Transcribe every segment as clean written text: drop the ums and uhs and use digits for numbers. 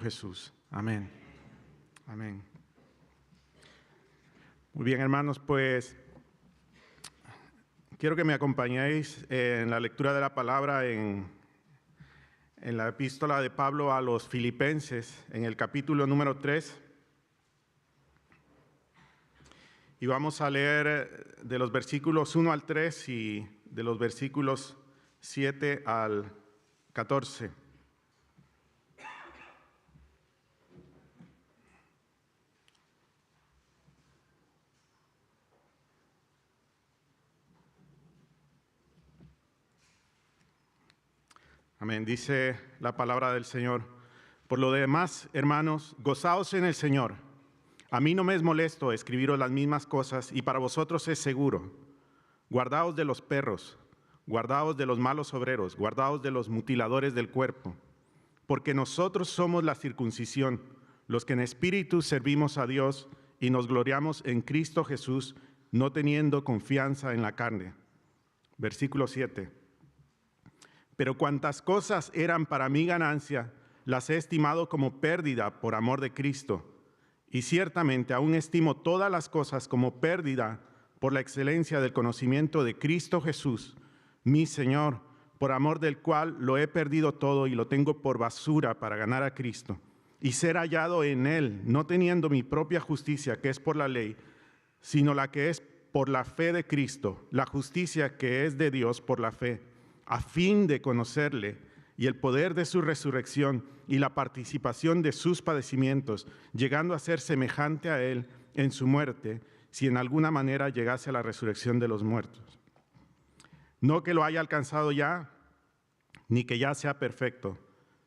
Jesús. Amén. Amén. Muy bien, hermanos, pues quiero que me acompañéis en la lectura de la palabra en la epístola de Pablo a los Filipenses, en el capítulo número 3. Y vamos a leer de los versículos 1 al 3 y de los versículos 7 al 14. Amén. Dice la palabra del Señor. Por lo demás, hermanos, gozaos en el Señor. A mí no me es molesto escribiros las mismas cosas y para vosotros es seguro. Guardaos de los perros, guardaos de los malos obreros, guardaos de los mutiladores del cuerpo. Porque nosotros somos la circuncisión, los que en espíritu servimos a Dios y nos gloriamos en Cristo Jesús, no teniendo confianza en la carne. Versículo 7. Pero cuantas cosas eran para mi ganancia, las he estimado como pérdida por amor de Cristo. Y ciertamente aún estimo todas las cosas como pérdida por la excelencia del conocimiento de Cristo Jesús, mi Señor, por amor del cual lo he perdido todo y lo tengo por basura para ganar a Cristo. Y ser hallado en Él, no teniendo mi propia justicia, que es por la ley, sino la que es por la fe de Cristo, la justicia que es de Dios por la fe, a fin de conocerle y el poder de su resurrección y la participación de sus padecimientos, llegando a ser semejante a él en su muerte, si en alguna manera llegase a la resurrección de los muertos. No que lo haya alcanzado ya, ni que ya sea perfecto,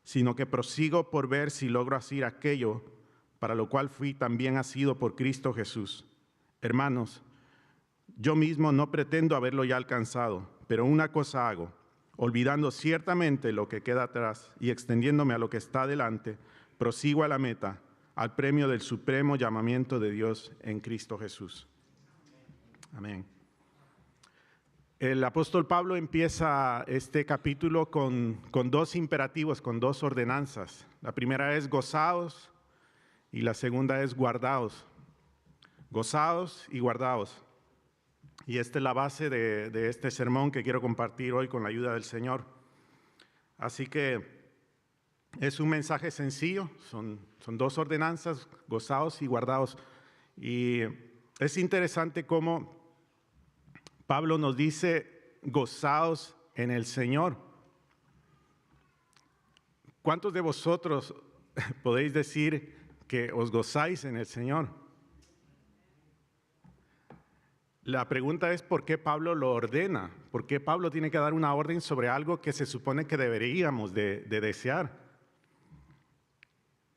sino que prosigo por ver si logro hacer aquello para lo cual fui también asido por Cristo Jesús. Hermanos, yo mismo no pretendo haberlo ya alcanzado, pero una cosa hago, olvidando ciertamente lo que queda atrás y extendiéndome a lo que está delante, prosigo a la meta, al premio del supremo llamamiento de Dios en Cristo Jesús. Amén. El apóstol Pablo empieza este capítulo con dos imperativos, con dos ordenanzas. La primera es gozaos y la segunda es guardaos. Gozaos y guardaos. Y esta es la base de este sermón que quiero compartir hoy con la ayuda del Señor. Así que es un mensaje sencillo, son dos ordenanzas, gozaos y guardaos. Y es interesante cómo Pablo nos dice, gozaos en el Señor. ¿Cuántos de vosotros podéis decir que os gozáis en el Señor? La pregunta es ¿por qué Pablo lo ordena? ¿Por qué Pablo tiene que dar una orden sobre algo que se supone que deberíamos de desear?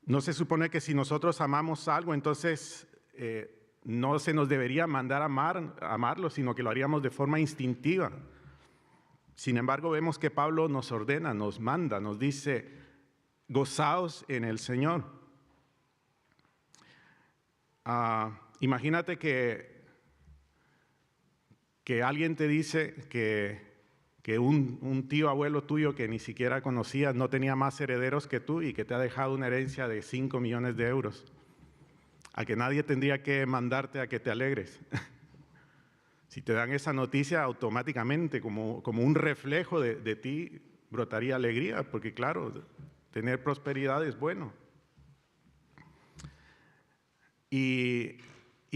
No se supone que si nosotros amamos algo, entonces no se nos debería mandar amarlo, sino que lo haríamos de forma instintiva. Sin embargo, vemos que Pablo nos ordena, nos manda, nos dice, gozaos en el Señor. Imagínate que alguien te dice que un tío abuelo tuyo que ni siquiera conocías no tenía más herederos que tú y que te ha dejado una herencia de 5 millones de euros. A que nadie tendría que mandarte a que te alegres. Si te dan esa noticia, automáticamente, como un reflejo de ti, brotaría alegría, porque claro, tener prosperidad es bueno. Y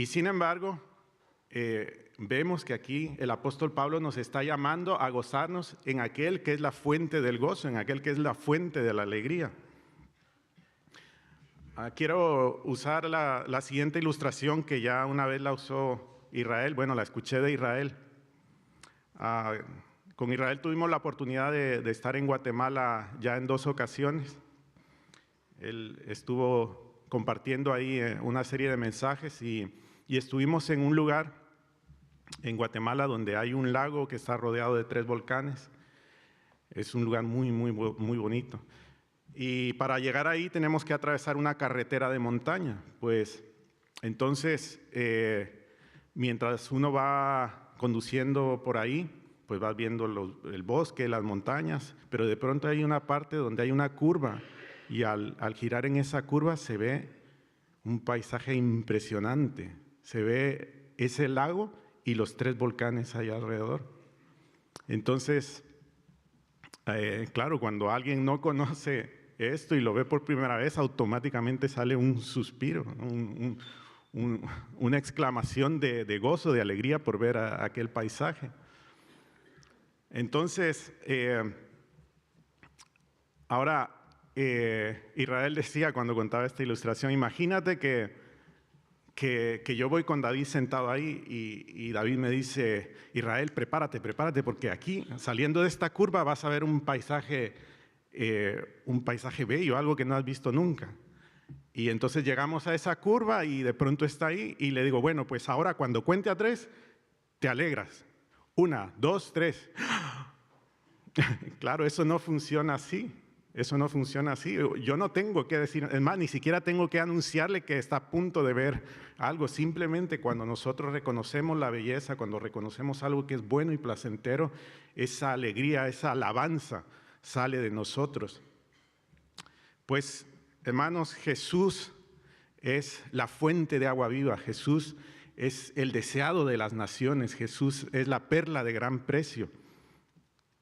sin embargo, vemos que aquí el apóstol Pablo nos está llamando a gozarnos en aquel que es la fuente del gozo, en aquel que es la fuente de la alegría. Quiero usar la siguiente ilustración que ya una vez la usó Israel, bueno, la escuché de Israel. Con Israel tuvimos la oportunidad de estar en Guatemala ya en 2 ocasiones. Él estuvo compartiendo ahí una serie de mensajes y estuvimos en un lugar en Guatemala donde hay un lago que está rodeado de 3 volcanes. Es un lugar muy, muy, muy bonito. Y para llegar ahí tenemos que atravesar una carretera de montaña. Pues entonces, mientras uno va conduciendo por ahí, pues vas viendo el bosque, las montañas, pero de pronto hay una parte donde hay una curva y al girar en esa curva se ve un paisaje impresionante. Se ve ese lago y los 3 volcanes allá alrededor. Entonces, claro, cuando alguien no conoce esto y lo ve por primera vez, automáticamente sale un suspiro, una exclamación de gozo, de alegría por ver aquel paisaje. Entonces, ahora, Israel decía cuando contaba esta ilustración, imagínate que yo voy con David sentado ahí y David me dice, Israel, prepárate, porque aquí, saliendo de esta curva, vas a ver un paisaje bello, algo que no has visto nunca. Y entonces llegamos a esa curva y de pronto está ahí y le digo, bueno, pues ahora cuando cuente a 3, te alegras. 1, 2, 3. Claro, eso no funciona así. Eso no funciona así. Yo no tengo que decir, es más, ni siquiera tengo que anunciarle que está a punto de ver algo. Simplemente cuando nosotros reconocemos la belleza, cuando reconocemos algo que es bueno y placentero, esa alegría, esa alabanza sale de nosotros. Pues, hermanos, Jesús es la fuente de agua viva. Jesús es el deseado de las naciones. Jesús es la perla de gran precio.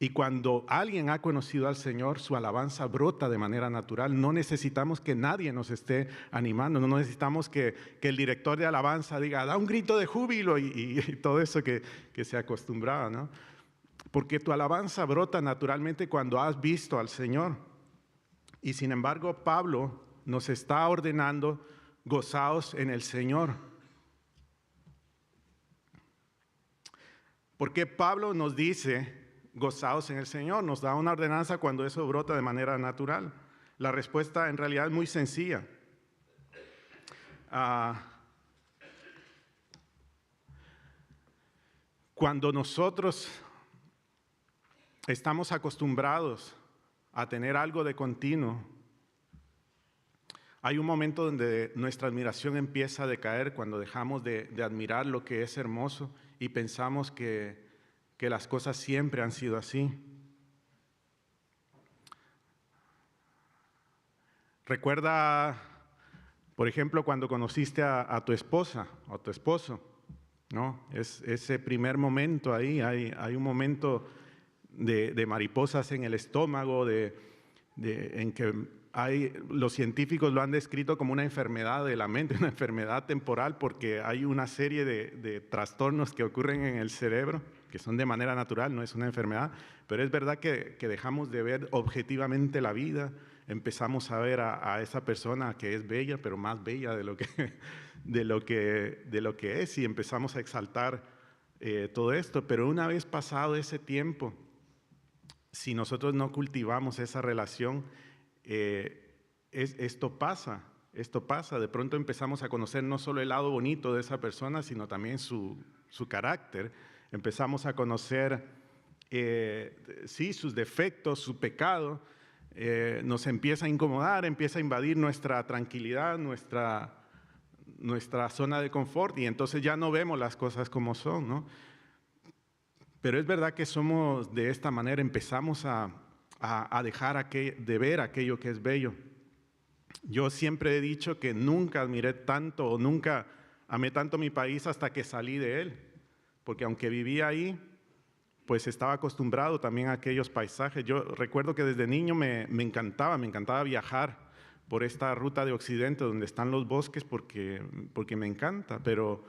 Y cuando alguien ha conocido al Señor, su alabanza brota de manera natural. No necesitamos que nadie nos esté animando, no necesitamos que el director de alabanza diga, da un grito de júbilo y todo eso que se acostumbraba, ¿no? Porque tu alabanza brota naturalmente cuando has visto al Señor. Y sin embargo, Pablo nos está ordenando, gozaos en el Señor. Porque Pablo nos dice, gozaos en el Señor, nos da una ordenanza cuando eso brota de manera natural. La respuesta en realidad es muy sencilla. Cuando nosotros estamos acostumbrados a tener algo de continuo, hay un momento donde nuestra admiración empieza a decaer cuando dejamos de admirar lo que es hermoso y pensamos que las cosas siempre han sido así. Recuerda, por ejemplo, cuando conociste a tu esposa o a tu esposo, ¿no? Es ese primer momento ahí, hay un momento de mariposas en el estómago, en que los científicos lo han descrito como una enfermedad de la mente, una enfermedad temporal, porque hay una serie de trastornos que ocurren en el cerebro, que son de manera natural, no es una enfermedad, pero es verdad que dejamos de ver objetivamente la vida, empezamos a ver a esa persona que es bella, pero más bella de lo que es, y empezamos a exaltar todo esto. Pero una vez pasado ese tiempo, si nosotros no cultivamos esa relación, esto pasa, de pronto empezamos a conocer no solo el lado bonito de esa persona, sino también su carácter, empezamos a conocer sus defectos, su pecado, nos empieza a incomodar, empieza a invadir nuestra tranquilidad, nuestra zona de confort, y entonces ya no vemos las cosas como son, ¿no? Pero es verdad que somos de esta manera, empezamos a dejar de ver aquello que es bello. Yo siempre he dicho que nunca admiré tanto o nunca amé tanto mi país hasta que salí de él, porque aunque vivía ahí, pues estaba acostumbrado también a aquellos paisajes. Yo recuerdo que desde niño me encantaba viajar por esta ruta de Occidente donde están los bosques porque me encanta, pero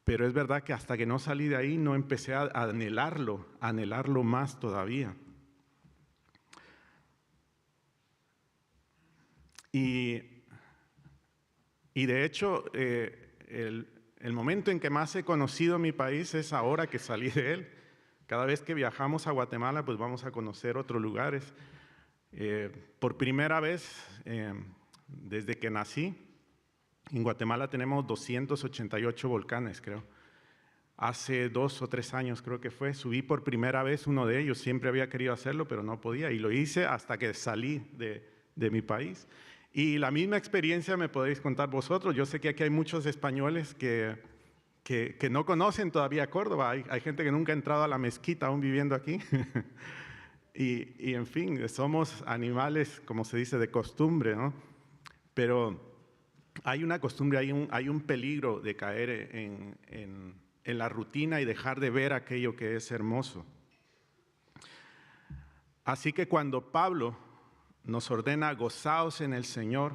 es verdad que hasta que no salí de ahí no empecé a anhelarlo más todavía. Y de hecho, el momento en que más he conocido mi país es ahora que salí de él. Cada vez que viajamos a Guatemala, pues vamos a conocer otros lugares. Por primera vez, desde que nací, en Guatemala tenemos 288 volcanes, creo. Hace 2 o 3 años creo que fue, subí por primera vez uno de ellos. Siempre había querido hacerlo, pero no podía. Y lo hice hasta que salí de mi país. Y la misma experiencia me podéis contar vosotros. Yo sé que aquí hay muchos españoles que no conocen todavía Córdoba. Hay gente que nunca ha entrado a la mezquita aún viviendo aquí. Y en fin, somos animales, como se dice, de costumbre, ¿no? Pero hay una costumbre, hay un peligro de caer en la rutina y dejar de ver aquello que es hermoso. Así que cuando Pablo nos ordena gozaos en el Señor,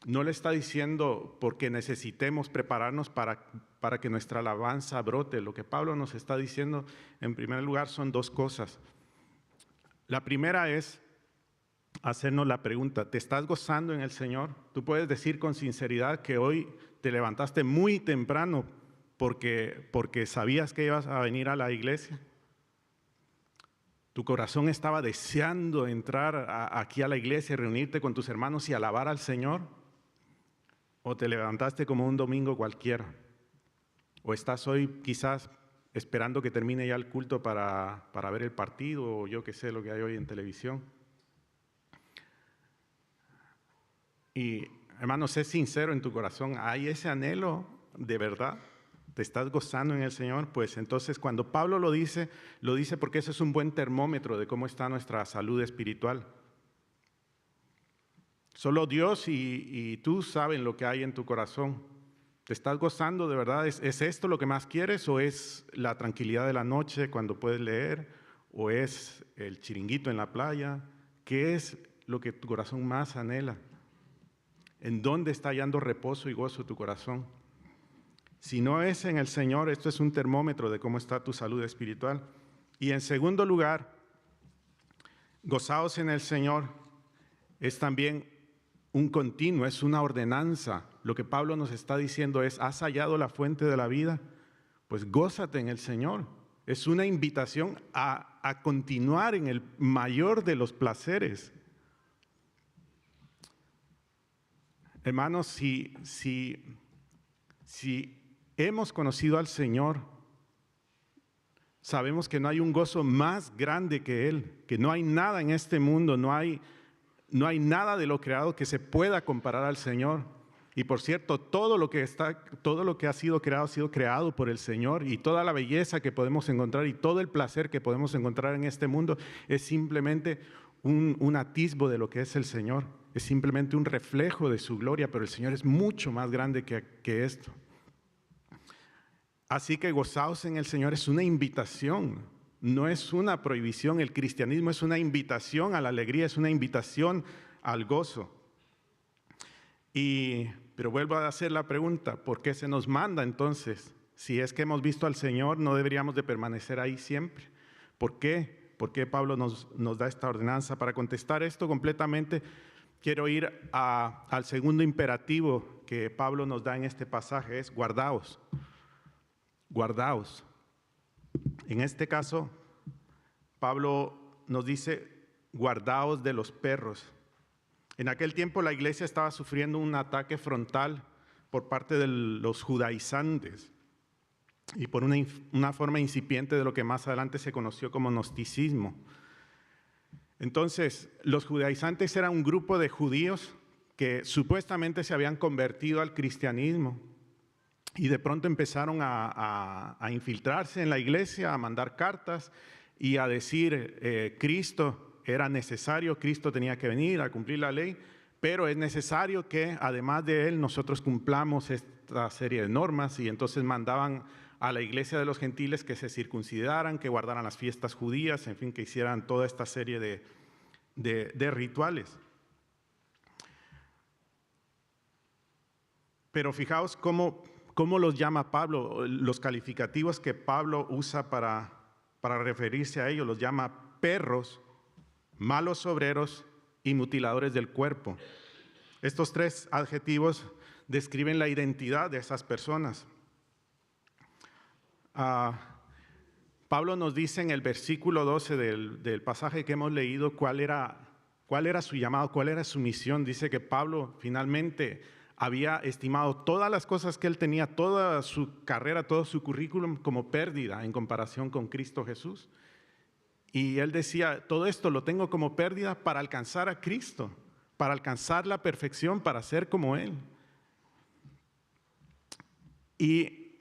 no le está diciendo porque necesitemos prepararnos para que nuestra alabanza brote. Lo que Pablo nos está diciendo, en primer lugar, son dos cosas. La primera es hacernos la pregunta, ¿te estás gozando en el Señor? Tú puedes decir con sinceridad que hoy te levantaste muy temprano porque sabías que ibas a venir a la iglesia. Tu corazón estaba deseando entrar aquí a la iglesia, reunirte con tus hermanos y alabar al Señor. ¿O te levantaste como un domingo cualquiera? ¿O estás hoy quizás esperando que termine ya el culto para ver el partido o yo qué sé lo que hay hoy en televisión? Y hermano, sé sincero en tu corazón, ¿hay ese anhelo de verdad? ¿Te estás gozando en el Señor? Pues entonces cuando Pablo lo dice porque ese es un buen termómetro de cómo está nuestra salud espiritual. Solo Dios y tú saben lo que hay en tu corazón. ¿Te estás gozando de verdad? ¿Es esto lo que más quieres o es la tranquilidad de la noche cuando puedes leer? ¿O es el chiringuito en la playa? ¿Qué es lo que tu corazón más anhela? ¿En dónde está hallando reposo y gozo tu corazón? Si no es en el Señor, esto es un termómetro de cómo está tu salud espiritual. Y en segundo lugar, gozaos en el Señor es también un continuo, es una ordenanza. Lo que Pablo nos está diciendo es, ¿has hallado la fuente de la vida? Pues gózate en el Señor. Es una invitación a continuar en el mayor de los placeres. Hermanos, si hemos conocido al Señor, sabemos que no hay un gozo más grande que Él, que no hay nada en este mundo, no hay nada de lo creado que se pueda comparar al Señor. Y por cierto, todo lo que ha sido creado por el Señor, y toda la belleza que podemos encontrar y todo el placer que podemos encontrar en este mundo es simplemente un atisbo de lo que es el Señor. Es simplemente un reflejo de su gloria, pero el Señor es mucho más grande que esto. Así que gozaos en el Señor es una invitación, no es una prohibición. El cristianismo es una invitación a la alegría, es una invitación al gozo. Pero vuelvo a hacer la pregunta, ¿por qué se nos manda entonces? Si es que hemos visto al Señor, ¿no deberíamos de permanecer ahí siempre? ¿Por qué? ¿Por qué Pablo nos da esta ordenanza? Para contestar esto completamente, quiero ir al segundo imperativo que Pablo nos da en este pasaje, es guardaos. Guardaos. En este caso, Pablo nos dice, guardaos de los perros. En aquel tiempo la iglesia estaba sufriendo un ataque frontal por parte de los judaizantes y por una forma incipiente de lo que más adelante se conoció como gnosticismo. Entonces, los judaizantes eran un grupo de judíos que supuestamente se habían convertido al cristianismo y de pronto empezaron a infiltrarse en la iglesia, a mandar cartas y a decir, Cristo era necesario, Cristo tenía que venir a cumplir la ley, pero es necesario que además de Él nosotros cumplamos esta serie de normas, y entonces mandaban a la iglesia de los gentiles que se circuncidaran, que guardaran las fiestas judías, en fin, que hicieran toda esta serie de rituales. Pero fijaos cómo los llama Pablo, los calificativos que Pablo usa para referirse a ellos, los llama perros, malos obreros y mutiladores del cuerpo. Estos tres adjetivos describen la identidad de esas personas. Pablo nos dice en el versículo 12 del pasaje que hemos leído cuál era su llamado, cuál era su misión. Dice que Pablo finalmente había estimado todas las cosas que él tenía, toda su carrera, todo su currículum como pérdida en comparación con Cristo Jesús. Y él decía, todo esto lo tengo como pérdida para alcanzar a Cristo, para alcanzar la perfección, para ser como Él. Y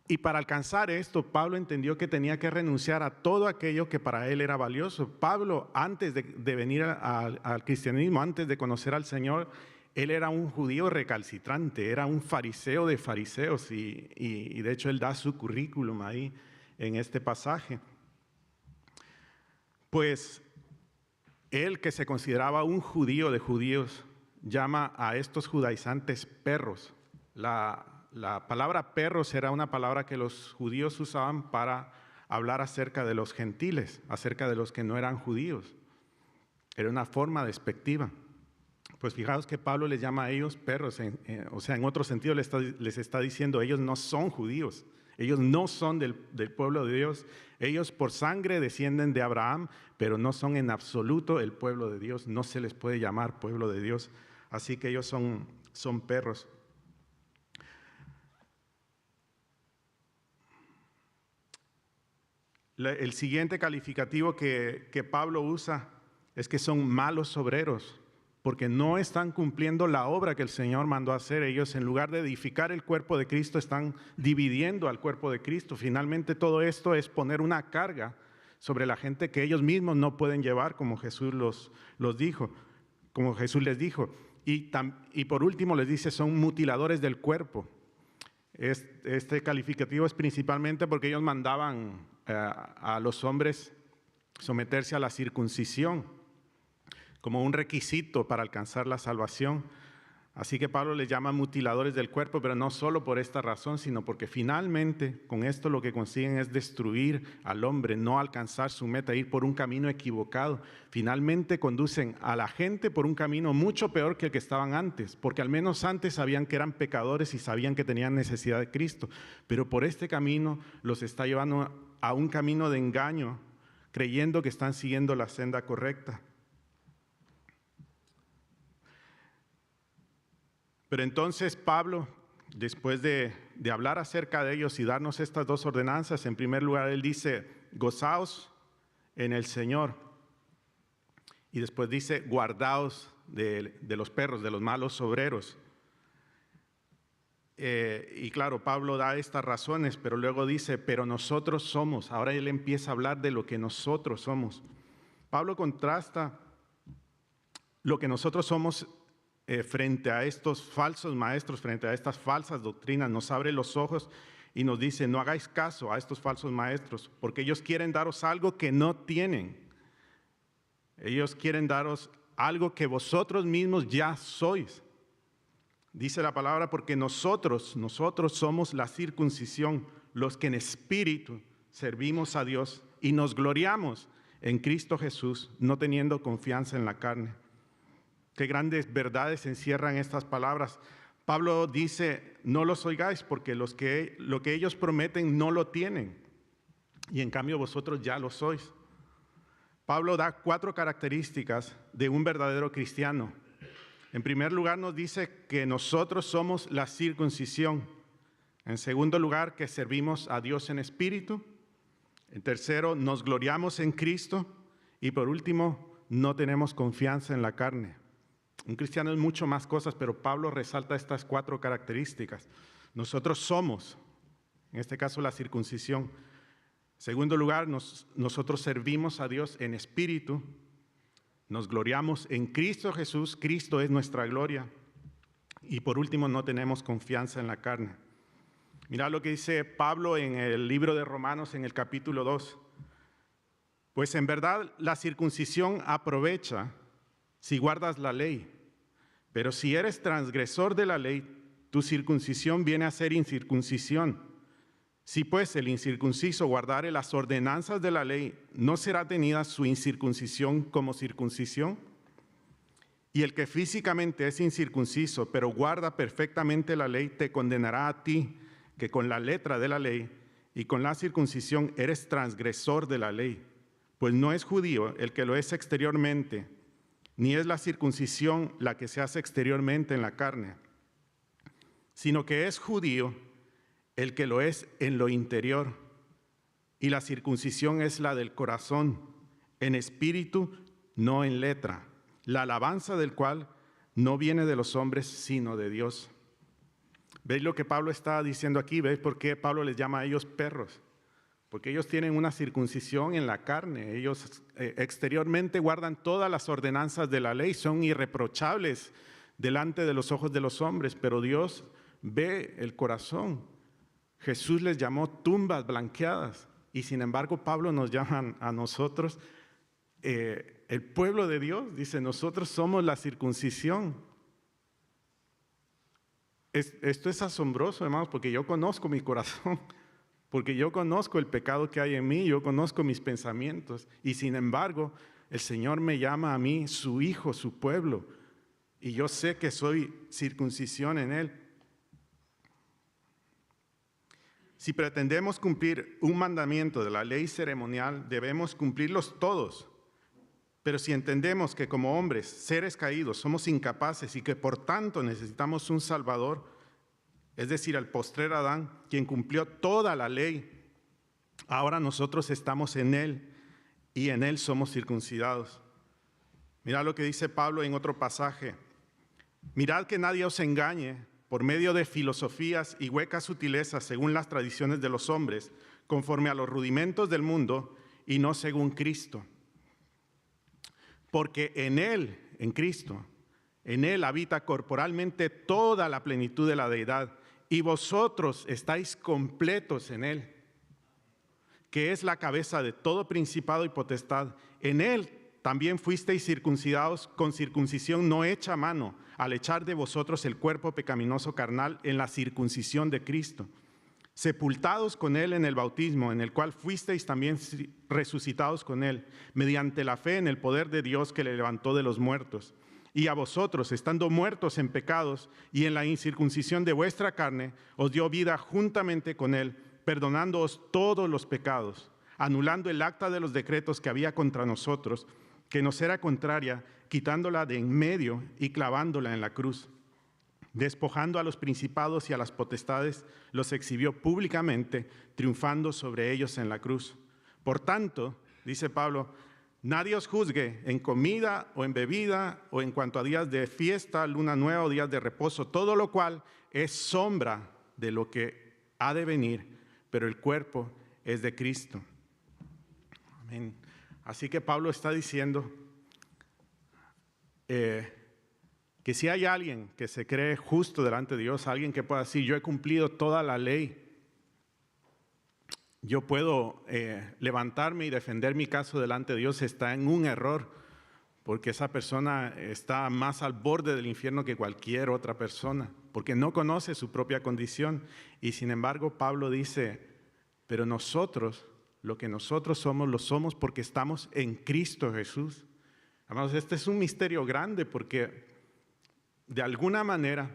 Y para alcanzar esto, Pablo entendió que tenía que renunciar a todo aquello que para él era valioso. Pablo, antes de venir al cristianismo, antes de conocer al Señor, él era un judío recalcitrante, era un fariseo de fariseos y de hecho él da su currículum ahí en este pasaje. Pues él, que se consideraba un judío de judíos, llama a estos judaizantes perros. La palabra perros era una palabra que los judíos usaban para hablar acerca de los gentiles, acerca de los que no eran judíos. Era una forma despectiva. Pues fijaos que Pablo les llama a ellos perros, o sea, en otro sentido les está diciendo, ellos no son judíos, ellos no son del pueblo de Dios, ellos por sangre descienden de Abraham, pero no son en absoluto el pueblo de Dios, no se les puede llamar pueblo de Dios, así que ellos son perros. El siguiente calificativo que Pablo usa es que son malos obreros, porque no están cumpliendo la obra que el Señor mandó a hacer. Ellos, en lugar de edificar el cuerpo de Cristo, están dividiendo al cuerpo de Cristo. Finalmente, todo esto es poner una carga sobre la gente que ellos mismos no pueden llevar, como Jesús los dijo, como Jesús les dijo. Y por último les dice, son mutiladores del cuerpo. Este calificativo es principalmente porque ellos mandaban a los hombres someterse a la circuncisión como un requisito para alcanzar la salvación. Así que Pablo les llama mutiladores del cuerpo, pero no solo por esta razón, sino porque finalmente con esto lo que consiguen es destruir al hombre, no alcanzar su meta, ir por un camino equivocado. Finalmente conducen a la gente por un camino mucho peor que el que estaban antes, porque al menos antes sabían que eran pecadores y sabían que tenían necesidad de Cristo, pero por este camino los está llevando a un camino de engaño, creyendo que están siguiendo la senda correcta. Pero entonces Pablo, después de hablar acerca de ellos y darnos estas dos ordenanzas, en primer lugar él dice, gozaos en el Señor. Y después dice, guardaos de los perros, de los malos obreros. Y claro, Pablo da estas razones, pero luego dice, pero nosotros somos. Ahora él empieza a hablar de lo que nosotros somos. Pablo contrasta lo que nosotros somos frente a estos falsos maestros, frente a estas falsas doctrinas, nos abre los ojos y nos dice, no hagáis caso a estos falsos maestros, porque ellos quieren daros algo que no tienen. Ellos quieren daros algo que vosotros mismos ya sois. Dice la palabra, porque nosotros somos la circuncisión, los que en espíritu servimos a Dios y nos gloriamos en Cristo Jesús, no teniendo confianza en la carne. Qué grandes verdades encierran estas palabras. Pablo dice, no los oigáis porque lo que ellos prometen no lo tienen. Y en cambio vosotros ya lo sois. Pablo da 4 características de un verdadero cristiano. En primer lugar nos dice que nosotros somos la circuncisión. En segundo lugar, que servimos a Dios en espíritu. En tercero, nos gloriamos en Cristo. Y por último, no tenemos confianza en la carne. Un cristiano es mucho más cosas, pero Pablo resalta estas 4 características. Nosotros somos, en este caso, la circuncisión. En segundo lugar, nosotros servimos a Dios en espíritu. Nos gloriamos en Cristo Jesús. Cristo es nuestra gloria. Y por último, no tenemos confianza en la carne. Mirad lo que dice Pablo en el libro de Romanos, en el capítulo 2. Pues en verdad la circuncisión aprovecha si guardas la ley, pero si eres transgresor de la ley, tu circuncisión viene a ser incircuncisión. Si pues el incircunciso guardare las ordenanzas de la ley, ¿no será tenida su incircuncisión como circuncisión? Y el que físicamente es incircunciso, pero guarda perfectamente la ley, te condenará a ti, que con la letra de la ley y con la circuncisión eres transgresor de la ley. Pues no es judío el que lo es exteriormente, ni es la circuncisión la que se hace exteriormente en la carne, sino que es judío el que lo es en lo interior, y la circuncisión es la del corazón, en espíritu, no en letra, la alabanza del cual no viene de los hombres, sino de Dios. ¿Veis lo que Pablo está diciendo aquí? ¿Veis por qué Pablo les llama a ellos perros? Porque ellos tienen una circuncisión en la carne. Ellos exteriormente guardan todas las ordenanzas de la ley, son irreprochables delante de los ojos de los hombres, pero Dios ve el corazón. Jesús les llamó tumbas blanqueadas y sin embargo Pablo nos llama a nosotros, el pueblo de Dios, dice, nosotros somos la circuncisión. Esto es asombroso, hermanos, porque yo conozco mi corazón, porque yo conozco el pecado que hay en mí, yo conozco mis pensamientos y sin embargo el Señor me llama a mí su hijo, su pueblo, y yo sé que soy circuncisión en Él. Si pretendemos cumplir un mandamiento de la ley ceremonial, debemos cumplirlos todos. Pero si entendemos que como hombres, seres caídos, somos incapaces y que por tanto necesitamos un Salvador, es decir, al postrer Adán, quien cumplió toda la ley, ahora nosotros estamos en Él y en Él somos circuncidados. Mirad lo que dice Pablo en otro pasaje. Mirad que nadie os engañe por medio de filosofías y huecas sutilezas según las tradiciones de los hombres, conforme a los rudimentos del mundo y no según Cristo. Porque en Él, en Cristo, en Él habita corporalmente toda la plenitud de la deidad y vosotros estáis completos en Él, que es la cabeza de todo principado y potestad. En Él también fuisteis circuncidados con circuncisión no hecha a mano, al echar de vosotros el cuerpo pecaminoso carnal en la circuncisión de Cristo, sepultados con Él en el bautismo, en el cual fuisteis también resucitados con Él, mediante la fe en el poder de Dios que le levantó de los muertos. Y a vosotros, estando muertos en pecados y en la incircuncisión de vuestra carne, os dio vida juntamente con Él, perdonándoos todos los pecados, anulando el acta de los decretos que había contra nosotros, que nos era contraria, quitándola de en medio y clavándola en la cruz. Despojando a los principados y a las potestades, los exhibió públicamente, triunfando sobre ellos en la cruz. Por tanto, dice Pablo, nadie os juzgue en comida o en bebida o en cuanto a días de fiesta, luna nueva o días de reposo, todo lo cual es sombra de lo que ha de venir, pero el cuerpo es de Cristo. Amén. Así que Pablo está diciendo que si hay alguien que se cree justo delante de Dios, alguien que pueda decir, yo he cumplido toda la ley, yo puedo levantarme y defender mi caso delante de Dios, está en un error, porque esa persona está más al borde del infierno que cualquier otra persona, porque no conoce su propia condición. Y sin embargo, Pablo dice, pero nosotros, lo que nosotros somos, lo somos porque estamos en Cristo Jesús. Hermanos, este es un misterio grande porque de alguna manera,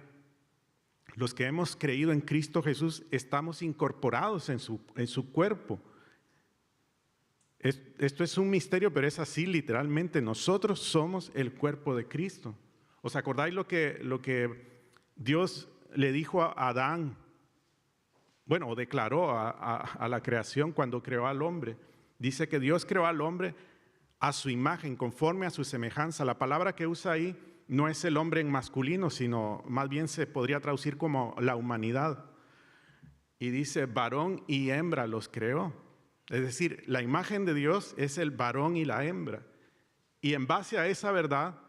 los que hemos creído en Cristo Jesús estamos incorporados en su cuerpo. Esto es un misterio, pero es así literalmente. Nosotros somos el cuerpo de Cristo. ¿Os acordáis lo que Dios le dijo a Adán? Bueno, declaró a la creación cuando creó al hombre. Dice que Dios creó al hombre a su imagen, conforme a su semejanza. La palabra que usa ahí no es el hombre en masculino, sino más bien se podría traducir como la humanidad. Y dice, varón y hembra los creó. Es decir, la imagen de Dios es el varón y la hembra. Y en base a esa verdad,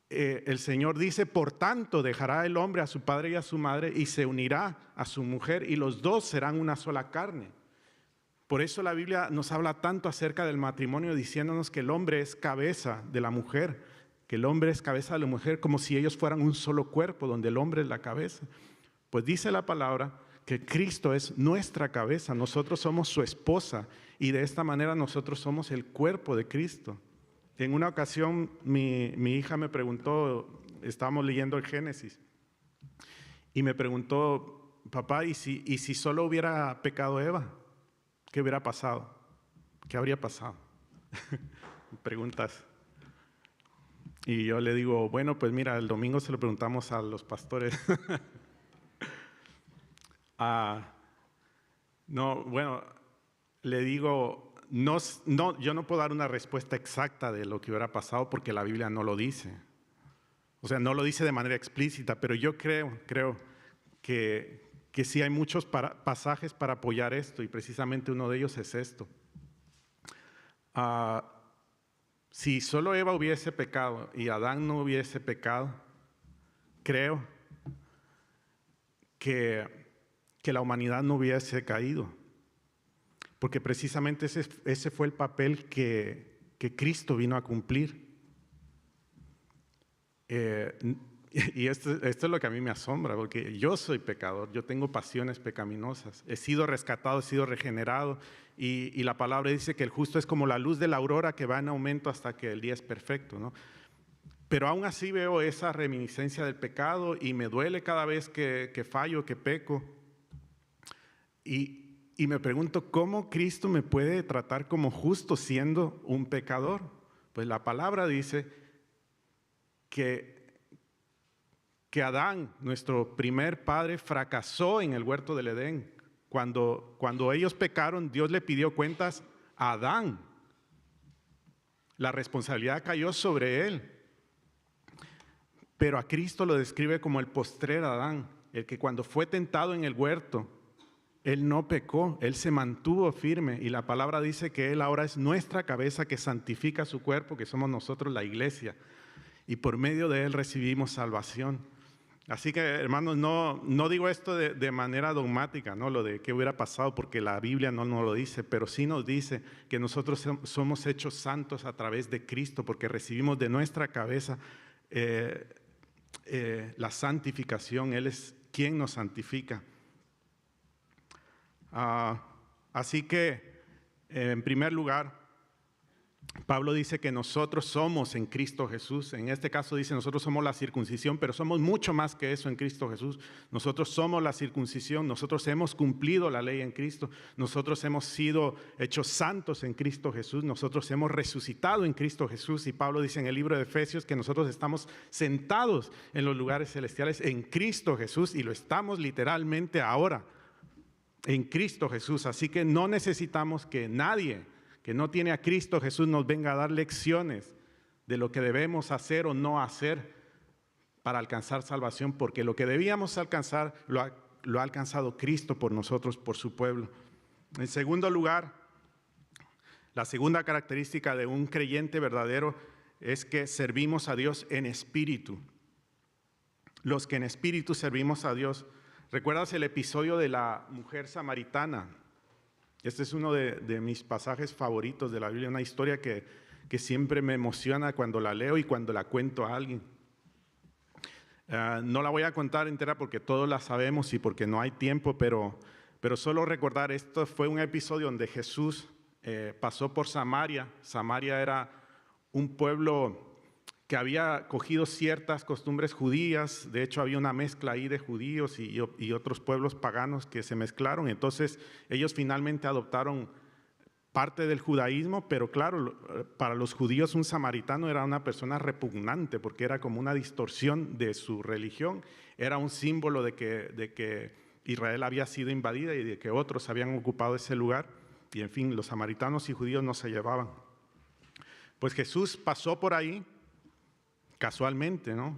el Señor dice, por tanto dejará el hombre a su padre y a su madre y se unirá a su mujer y los dos serán una sola carne. Por eso la Biblia nos habla tanto acerca del matrimonio, diciéndonos que el hombre es cabeza de la mujer, que el hombre es cabeza de la mujer, como si ellos fueran un solo cuerpo, donde el hombre es la cabeza. Pues dice la palabra que Cristo es nuestra cabeza, nosotros somos su esposa, y de esta manera nosotros somos el cuerpo de Cristo. En una ocasión mi hija me preguntó, estábamos leyendo el Génesis, y me preguntó, papá, ¿y si solo hubiera pecado Eva? ¿Qué hubiera pasado? ¿Qué habría pasado? Preguntas. Y yo le digo, bueno, pues mira, el domingo se lo preguntamos a los pastores. No, bueno, le digo, no, yo no puedo dar una respuesta exacta de lo que hubiera pasado porque la Biblia no lo dice. O sea, no lo dice de manera explícita, pero yo creo que sí hay muchos pasajes para apoyar esto, y precisamente uno de ellos es esto. Si solo Eva hubiese pecado y Adán no hubiese pecado, creo que la humanidad no hubiese caído, porque precisamente ese fue el papel que Cristo vino a cumplir. Y esto es lo que a mí me asombra, porque yo soy pecador, yo tengo pasiones pecaminosas, he sido rescatado, he sido regenerado, y la palabra dice que el justo es como la luz de la aurora que va en aumento hasta que el día es perfecto, ¿no? Pero aún así veo esa reminiscencia del pecado y me duele cada vez que fallo, que peco, y me pregunto, ¿cómo Cristo me puede tratar como justo siendo un pecador? Pues la palabra dice que Adán, nuestro primer padre, fracasó en el huerto del Edén. Cuando ellos pecaron, Dios le pidió cuentas a Adán. La responsabilidad cayó sobre él. Pero a Cristo lo describe como el postrer Adán, el que cuando fue tentado en el huerto, él no pecó, él se mantuvo firme, y la palabra dice que él ahora es nuestra cabeza que santifica su cuerpo, que somos nosotros la iglesia, y por medio de él recibimos salvación. Así que, hermanos, no digo esto de manera dogmática, ¿no? Lo de qué hubiera pasado, porque la Biblia no nos lo dice, pero sí nos dice que nosotros somos hechos santos a través de Cristo, porque recibimos de nuestra cabeza la santificación. Él es quien nos santifica. Así que, en primer lugar, Pablo dice que nosotros somos en Cristo Jesús. En este caso dice nosotros somos la circuncisión, pero somos mucho más que eso en Cristo Jesús. Nosotros somos la circuncisión, nosotros hemos cumplido la ley en Cristo, nosotros hemos sido hechos santos en Cristo Jesús, nosotros hemos resucitado en Cristo Jesús, y Pablo dice en el libro de Efesios que nosotros estamos sentados en los lugares celestiales en Cristo Jesús, y lo estamos literalmente ahora en Cristo Jesús. Así que no necesitamos que nadie que no tiene a Cristo Jesús nos venga a dar lecciones de lo que debemos hacer o no hacer para alcanzar salvación, porque lo que debíamos alcanzar lo ha alcanzado Cristo por nosotros, por su pueblo. En segundo lugar, la segunda característica de un creyente verdadero es que servimos a Dios en espíritu. Los que en espíritu servimos a Dios. ¿Recuerdas el episodio de la mujer samaritana? Este es uno de mis pasajes favoritos de la Biblia, una historia que siempre me emociona cuando la leo y cuando la cuento a alguien. No la voy a contar entera porque todos la sabemos y porque no hay tiempo, pero solo recordar, esto fue un episodio donde Jesús pasó por Samaria. Samaria era un pueblo que había cogido ciertas costumbres judías. De hecho, había una mezcla ahí de judíos y otros pueblos paganos que se mezclaron. Entonces, ellos finalmente adoptaron parte del judaísmo, pero claro, para los judíos un samaritano era una persona repugnante, porque era como una distorsión de su religión. Era un símbolo de que Israel había sido invadida y de que otros habían ocupado ese lugar. Y en fin, los samaritanos y judíos no se llevaban. Pues Jesús pasó por ahí casualmente, ¿no?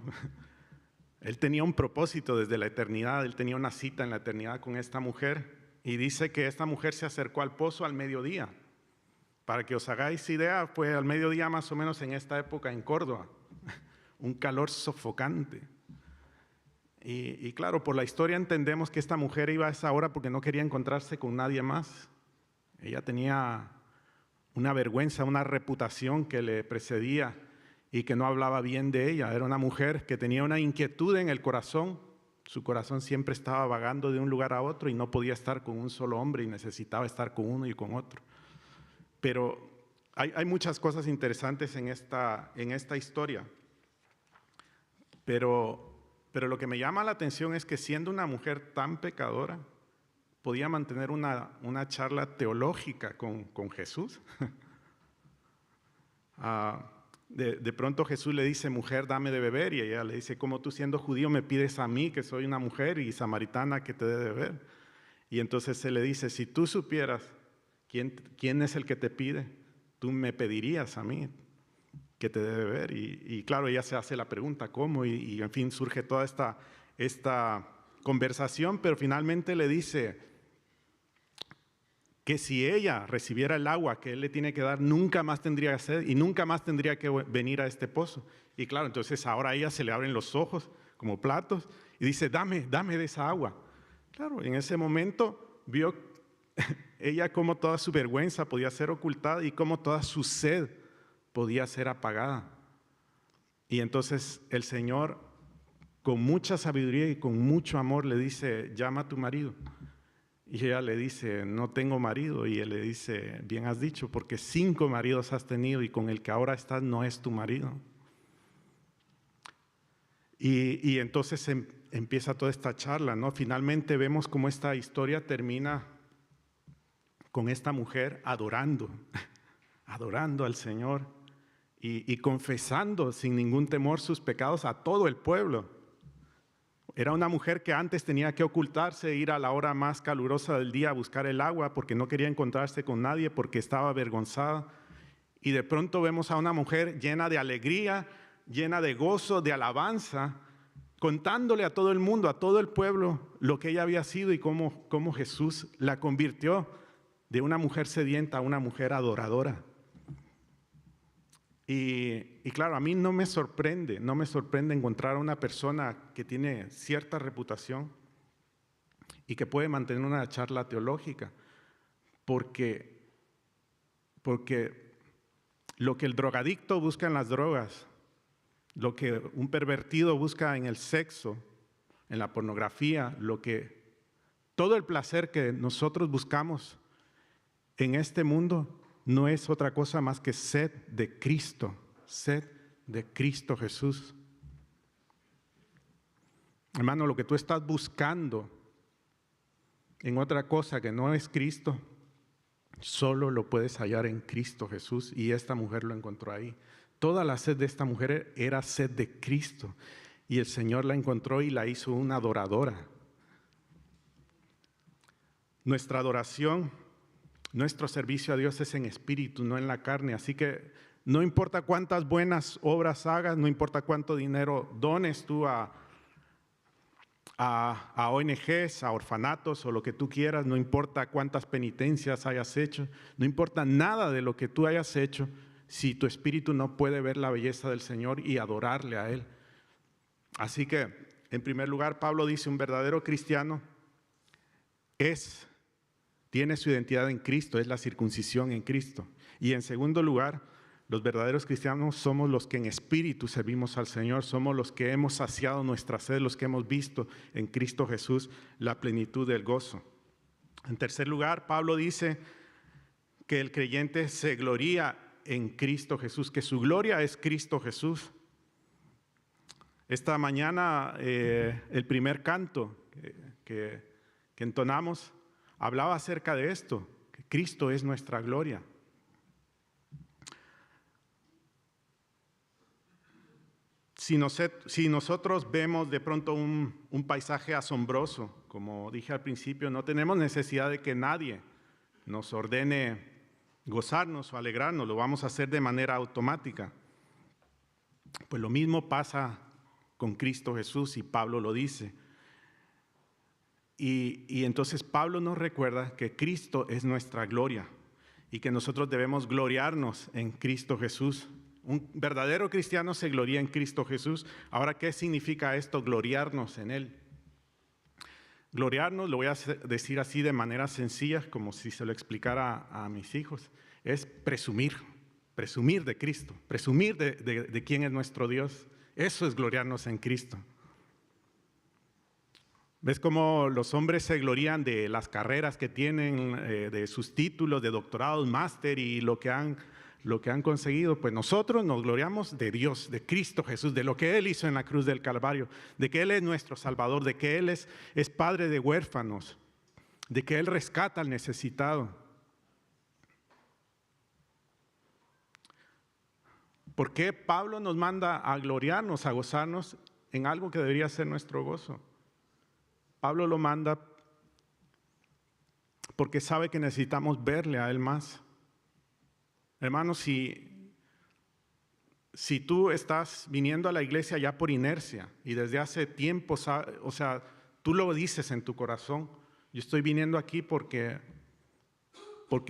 Él tenía un propósito desde la eternidad, él tenía una cita en la eternidad con esta mujer, y dice que esta mujer se acercó al pozo al mediodía. Para que os hagáis idea, fue al mediodía más o menos en esta época en Córdoba, un calor sofocante. Y claro, por la historia entendemos que esta mujer iba a esa hora porque no quería encontrarse con nadie más. Ella tenía una vergüenza, una reputación que le precedía y que no hablaba bien de ella. Era una mujer que tenía una inquietud en el corazón. Su corazón siempre estaba vagando de un lugar a otro y no podía estar con un solo hombre y necesitaba estar con uno y con otro. Pero hay muchas cosas interesantes en esta historia. Pero lo que me llama la atención es que siendo una mujer tan pecadora, podía mantener una charla teológica con Jesús. De pronto Jesús le dice, mujer, dame de beber, y ella le dice, ¿cómo tú siendo judío me pides a mí, que soy una mujer y samaritana, que te dé de beber? Y entonces él le dice, si tú supieras quién es el que te pide, tú me pedirías a mí. que te debe ver. Y claro, ella se hace la pregunta, ¿cómo? Y en fin, surge toda esta conversación, pero finalmente le dice que si ella recibiera el agua que él le tiene que dar, nunca más tendría sed y nunca más tendría que venir a este pozo. Y claro, entonces ahora a ella se le abren los ojos como platos y dice, dame de esa agua. Claro, en ese momento vio ella cómo toda su vergüenza podía ser ocultada y cómo toda su sed podía ser apagada. Y entonces el Señor, con mucha sabiduría y con mucho amor, le dice, llama a tu marido. Y ella le dice, no tengo marido. Y él le dice, bien has dicho, porque 5 maridos has tenido y con el que ahora estás no es tu marido. Y entonces empieza toda esta charla, ¿no? Finalmente vemos cómo esta historia termina con esta mujer adorando al Señor y confesando sin ningún temor sus pecados a todo el pueblo. Era una mujer que antes tenía que ocultarse, ir a la hora más calurosa del día a buscar el agua porque no quería encontrarse con nadie, porque estaba avergonzada. Y de pronto vemos a una mujer llena de alegría, llena de gozo, de alabanza, contándole a todo el mundo, a todo el pueblo, lo que ella había sido y cómo Jesús la convirtió de una mujer sedienta a una mujer adoradora. Y claro, a mí no me sorprende encontrar a una persona que tiene cierta reputación y que puede mantener una charla teológica, porque lo que el drogadicto busca en las drogas, lo que un pervertido busca en el sexo, en la pornografía, todo el placer que nosotros buscamos en este mundo no es otra cosa más que sed de Cristo Jesús. Hermano, lo que tú estás buscando en otra cosa que no es Cristo, solo lo puedes hallar en Cristo Jesús, y esta mujer lo encontró ahí. Toda la sed de esta mujer era sed de Cristo, y el Señor la encontró y la hizo una adoradora. Nuestra adoración, nuestro servicio a Dios es en espíritu, no en la carne. Así que no importa cuántas buenas obras hagas, no importa cuánto dinero dones tú a ONGs, a orfanatos o lo que tú quieras, no importa cuántas penitencias hayas hecho, no importa nada de lo que tú hayas hecho, si tu espíritu no puede ver la belleza del Señor y adorarle a Él. Así que, en primer lugar, Pablo dice, un verdadero cristiano tiene su identidad en Cristo, es la circuncisión en Cristo. Y en segundo lugar, los verdaderos cristianos somos los que en espíritu servimos al Señor, somos los que hemos saciado nuestra sed, los que hemos visto en Cristo Jesús la plenitud del gozo. En tercer lugar, Pablo dice que el creyente se gloría en Cristo Jesús, que su gloria es Cristo Jesús. Esta mañana el primer canto que entonamos hablaba acerca de esto, que Cristo es nuestra gloria. Si nosotros vemos de pronto un paisaje asombroso, como dije al principio, no tenemos necesidad de que nadie nos ordene gozarnos o alegrarnos, lo vamos a hacer de manera automática. Pues lo mismo pasa con Cristo Jesús, y Pablo lo dice. Y entonces Pablo nos recuerda que Cristo es nuestra gloria y que nosotros debemos gloriarnos en Cristo Jesús. Un verdadero cristiano se gloria en Cristo Jesús. Ahora, ¿qué significa esto, gloriarnos en Él? Gloriarnos, lo voy a decir así de manera sencilla, como si se lo explicara a mis hijos, es presumir de Cristo, presumir de quién es nuestro Dios. Eso es gloriarnos en Cristo. ¿Ves cómo los hombres se glorían de las carreras que tienen, de sus títulos, de doctorados, máster y lo que han conseguido? Pues nosotros nos gloriamos de Dios, de Cristo Jesús, de lo que Él hizo en la cruz del Calvario, de que Él es nuestro Salvador, de que Él es padre de huérfanos, de que Él rescata al necesitado. ¿Por qué Pablo nos manda a gloriarnos, a gozarnos en algo que debería ser nuestro gozo? Pablo lo manda porque sabe que necesitamos verle a Él más. Hermanos, si si tú estás viniendo a la iglesia ya por inercia y desde hace tiempo, o sea, tú lo dices en tu corazón, yo estoy viniendo aquí porque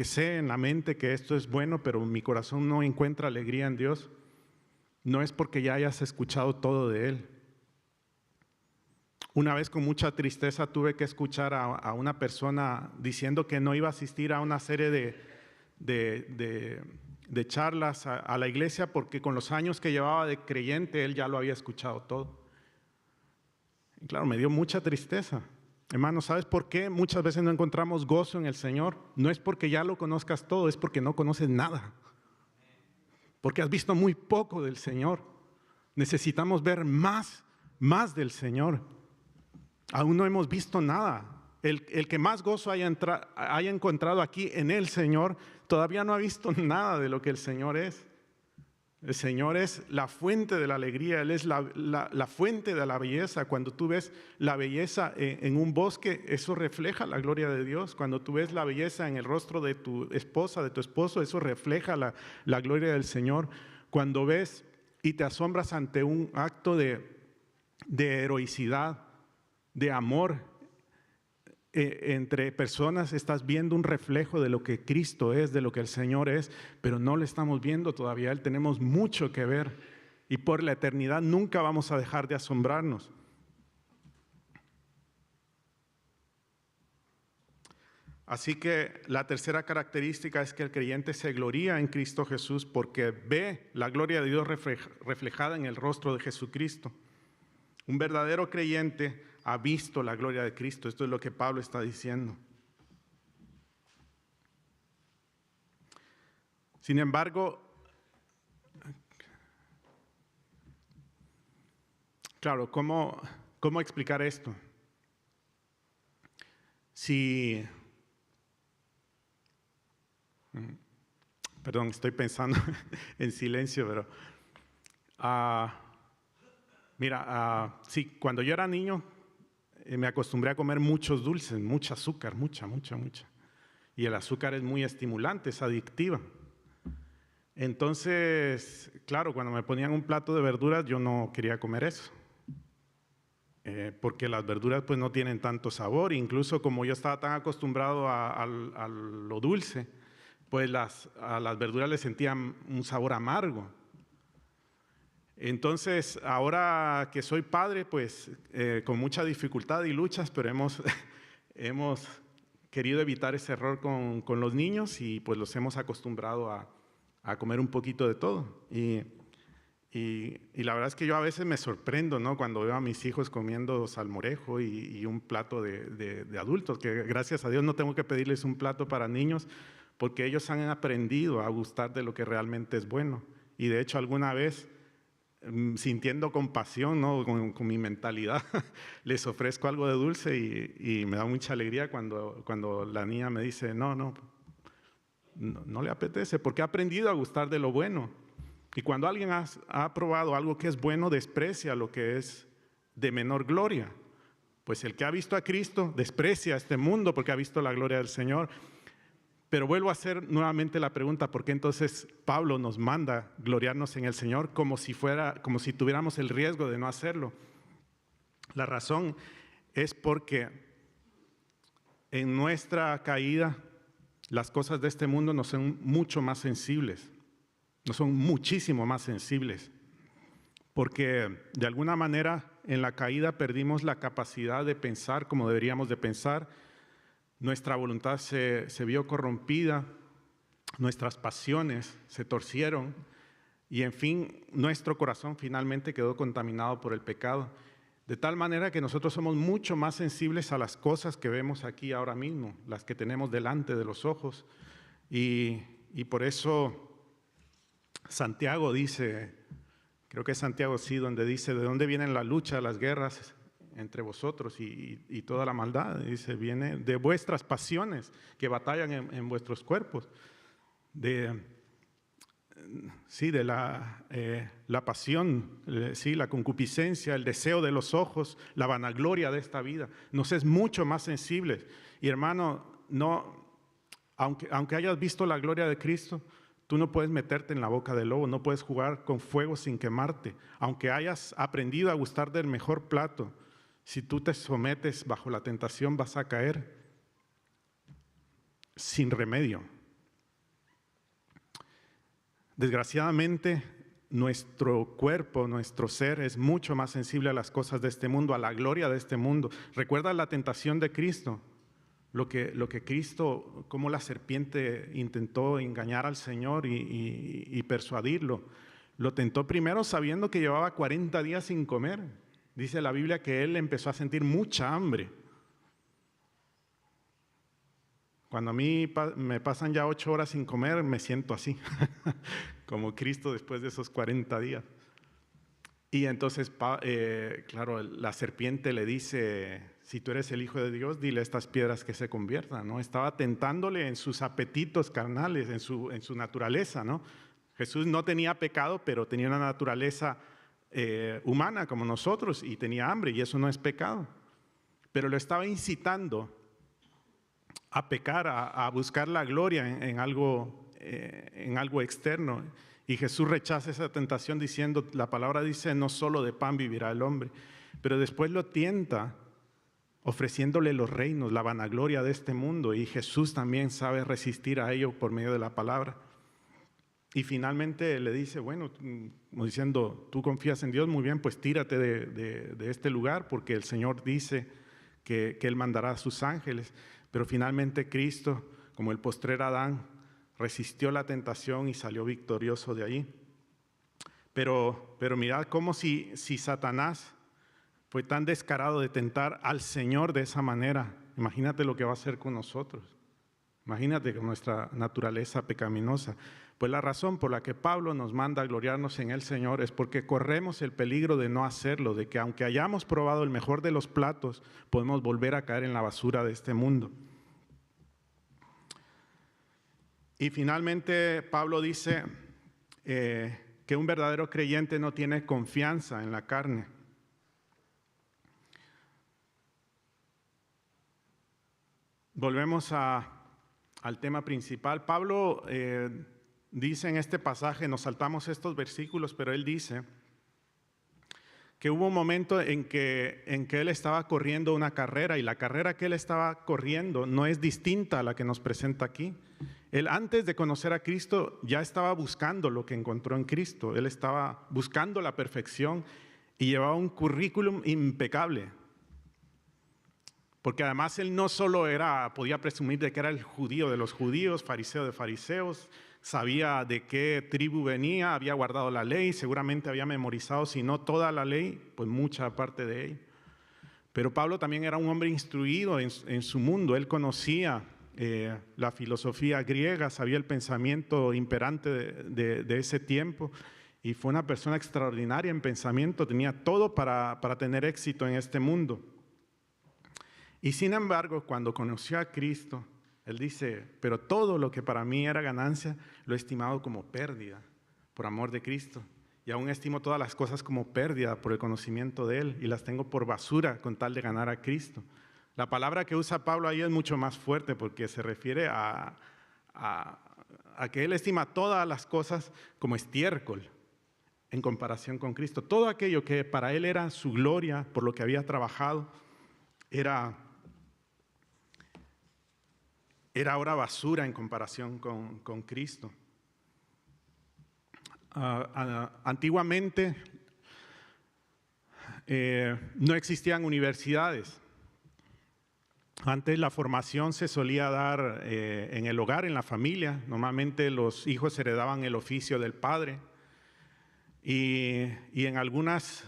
sé en la mente que esto es bueno, pero mi corazón no encuentra alegría en Dios, no es porque ya hayas escuchado todo de Él. Una vez con mucha tristeza tuve que escuchar a una persona diciendo que no iba a asistir a una serie de charlas a la iglesia porque con los años que llevaba de creyente él ya lo había escuchado todo. Y claro, me dio mucha tristeza. Hermano, ¿sabes por qué muchas veces no encontramos gozo en el Señor? No es porque ya lo conozcas todo, es porque no conoces nada. Porque has visto muy poco del Señor. Necesitamos ver más del Señor. Aún no hemos visto nada. El que más gozo haya encontrado aquí en el Señor, todavía no ha visto nada de lo que el Señor es. El Señor es la fuente de la alegría, Él es la fuente de la belleza. Cuando tú ves la belleza en un bosque, eso refleja la gloria de Dios. Cuando tú ves la belleza en el rostro de tu esposa, de tu esposo, eso refleja la gloria del Señor. Cuando ves y te asombras ante un acto de heroicidad, de amor entre personas, estás viendo un reflejo de lo que Cristo es, de lo que el Señor es, pero no le estamos viendo todavía. Él tenemos mucho que ver y por la eternidad nunca vamos a dejar de asombrarnos. Así que la tercera característica es que el creyente se gloría en Cristo Jesús porque ve la gloria de Dios reflejada en el rostro de Jesucristo. Un verdadero creyente ha visto la gloria de Cristo. Esto es lo que Pablo está diciendo. Sin embargo, claro, ¿cómo explicar esto? Perdón, estoy pensando en silencio, pero sí, cuando yo era niño me acostumbré a comer muchos dulces, mucho azúcar, mucha. Y el azúcar es muy estimulante, es adictiva. Entonces, claro, cuando me ponían un plato de verduras, yo no quería comer eso. Porque las verduras pues no tienen tanto sabor. Incluso como yo estaba tan acostumbrado a lo dulce, pues a las verduras le sentían un sabor amargo. Entonces, ahora que soy padre, pues con mucha dificultad y luchas, pero hemos querido evitar ese error con los niños y pues los hemos acostumbrado a comer un poquito de todo. Y la verdad es que yo a veces me sorprendo, ¿no? Cuando veo a mis hijos comiendo salmorejo y un plato de adultos, que gracias a Dios no tengo que pedirles un plato para niños, porque ellos han aprendido a gustar de lo que realmente es bueno. Y de hecho alguna vez, sintiendo compasión, ¿no? con mi mentalidad, les ofrezco algo de dulce y me da mucha alegría cuando la niña me dice, no le apetece, porque ha aprendido a gustar de lo bueno. Y cuando alguien ha probado algo que es bueno, desprecia lo que es de menor gloria. Pues el que ha visto a Cristo desprecia este mundo porque ha visto la gloria del Señor. Pero vuelvo a hacer nuevamente la pregunta, ¿por qué entonces Pablo nos manda gloriarnos en el Señor como si tuviéramos el riesgo de no hacerlo? La razón es porque en nuestra caída las cosas de este mundo nos son mucho más sensibles, nos son muchísimo más sensibles, porque de alguna manera en la caída perdimos la capacidad de pensar como deberíamos de pensar. Nuestra voluntad se vio corrompida, nuestras pasiones se torcieron y en fin, nuestro corazón finalmente quedó contaminado por el pecado. De tal manera que nosotros somos mucho más sensibles a las cosas que vemos aquí ahora mismo, las que tenemos delante de los ojos. Y por eso Santiago dice, creo que es Santiago sí, donde dice, ¿de dónde vienen la lucha, las guerras entre vosotros y toda la maldad? Dice, viene de vuestras pasiones que batallan en vuestros cuerpos, de la pasión, la concupiscencia, el deseo de los ojos, la vanagloria de esta vida. Nos es mucho más sensibles. Y hermano, aunque hayas visto la gloria de Cristo, Tú no puedes meterte en la boca del lobo, no puedes jugar con fuego sin quemarte. Aunque hayas aprendido a gustar del mejor plato, si tú te sometes bajo la tentación vas a caer sin remedio. Desgraciadamente, nuestro cuerpo, nuestro ser es mucho más sensible a las cosas de este mundo, a la gloria de este mundo. ¿Recuerda la tentación de Cristo? Lo que Cristo, cómo la serpiente intentó engañar al Señor y persuadirlo. Lo tentó primero sabiendo que llevaba 40 días sin comer. Dice la Biblia que él empezó a sentir mucha hambre. Cuando a mí me pasan ya 8 horas sin comer, me siento así, como Cristo después de esos 40 días. Y entonces, claro, la serpiente le dice, si tú eres el Hijo de Dios, dile a estas piedras que se conviertan, ¿no? Estaba tentándole en sus apetitos carnales, en su naturaleza, ¿no? Jesús no tenía pecado, pero tenía una naturaleza humana como nosotros y tenía hambre, y eso no es pecado. Pero lo estaba incitando a pecar, a buscar la gloria en algo externo. Y Jesús rechaza esa tentación diciendo, la palabra dice, no solo de pan vivirá el hombre. Pero después lo tienta ofreciéndole los reinos, la vanagloria de este mundo. Y Jesús también sabe resistir a ello por medio de la palabra. Y finalmente le dice, bueno, como diciendo, tú confías en Dios, muy bien, pues tírate de este lugar, porque el Señor dice que Él mandará a sus ángeles. Pero finalmente Cristo, como el postrer Adán, resistió la tentación y salió victorioso de allí. Pero mirad cómo si Satanás fue tan descarado de tentar al Señor de esa manera, imagínate lo que va a hacer con nosotros. Imagínate con nuestra naturaleza pecaminosa. Pues la razón por la que Pablo nos manda a gloriarnos en el Señor es porque corremos el peligro de no hacerlo, de que aunque hayamos probado el mejor de los platos, podemos volver a caer en la basura de este mundo. Y finalmente Pablo dice que un verdadero creyente no tiene confianza en la carne. Volvemos al tema principal. Pablo dice en este pasaje, nos saltamos estos versículos, pero él dice que hubo un momento en que él estaba corriendo una carrera, y la carrera que él estaba corriendo no es distinta a la que nos presenta aquí. Él, antes de conocer a Cristo, ya estaba buscando lo que encontró en Cristo. Él estaba buscando la perfección y llevaba un currículum impecable. Porque además él no solo podía presumir de que era el judío de los judíos, fariseo de fariseos, sabía de qué tribu venía, había guardado la ley, seguramente había memorizado, si no toda la ley, pues mucha parte de ella. Pero Pablo también era un hombre instruido en su mundo. Él conocía la filosofía griega, sabía el pensamiento imperante de ese tiempo, y fue una persona extraordinaria en pensamiento, tenía todo para tener éxito en este mundo. Y sin embargo, cuando conoció a Cristo, él dice, pero todo lo que para mí era ganancia, lo he estimado como pérdida por amor de Cristo. Y aún estimo todas las cosas como pérdida por el conocimiento de Él, y las tengo por basura con tal de ganar a Cristo. La palabra que usa Pablo ahí es mucho más fuerte, porque se refiere a que él estima todas las cosas como estiércol en comparación con Cristo. Todo aquello que para él era su gloria, por lo que había trabajado, era ahora basura en comparación con Cristo. Antiguamente no existían universidades. Antes la formación se solía dar en el hogar, en la familia. Normalmente los hijos heredaban el oficio del padre. Y en algunas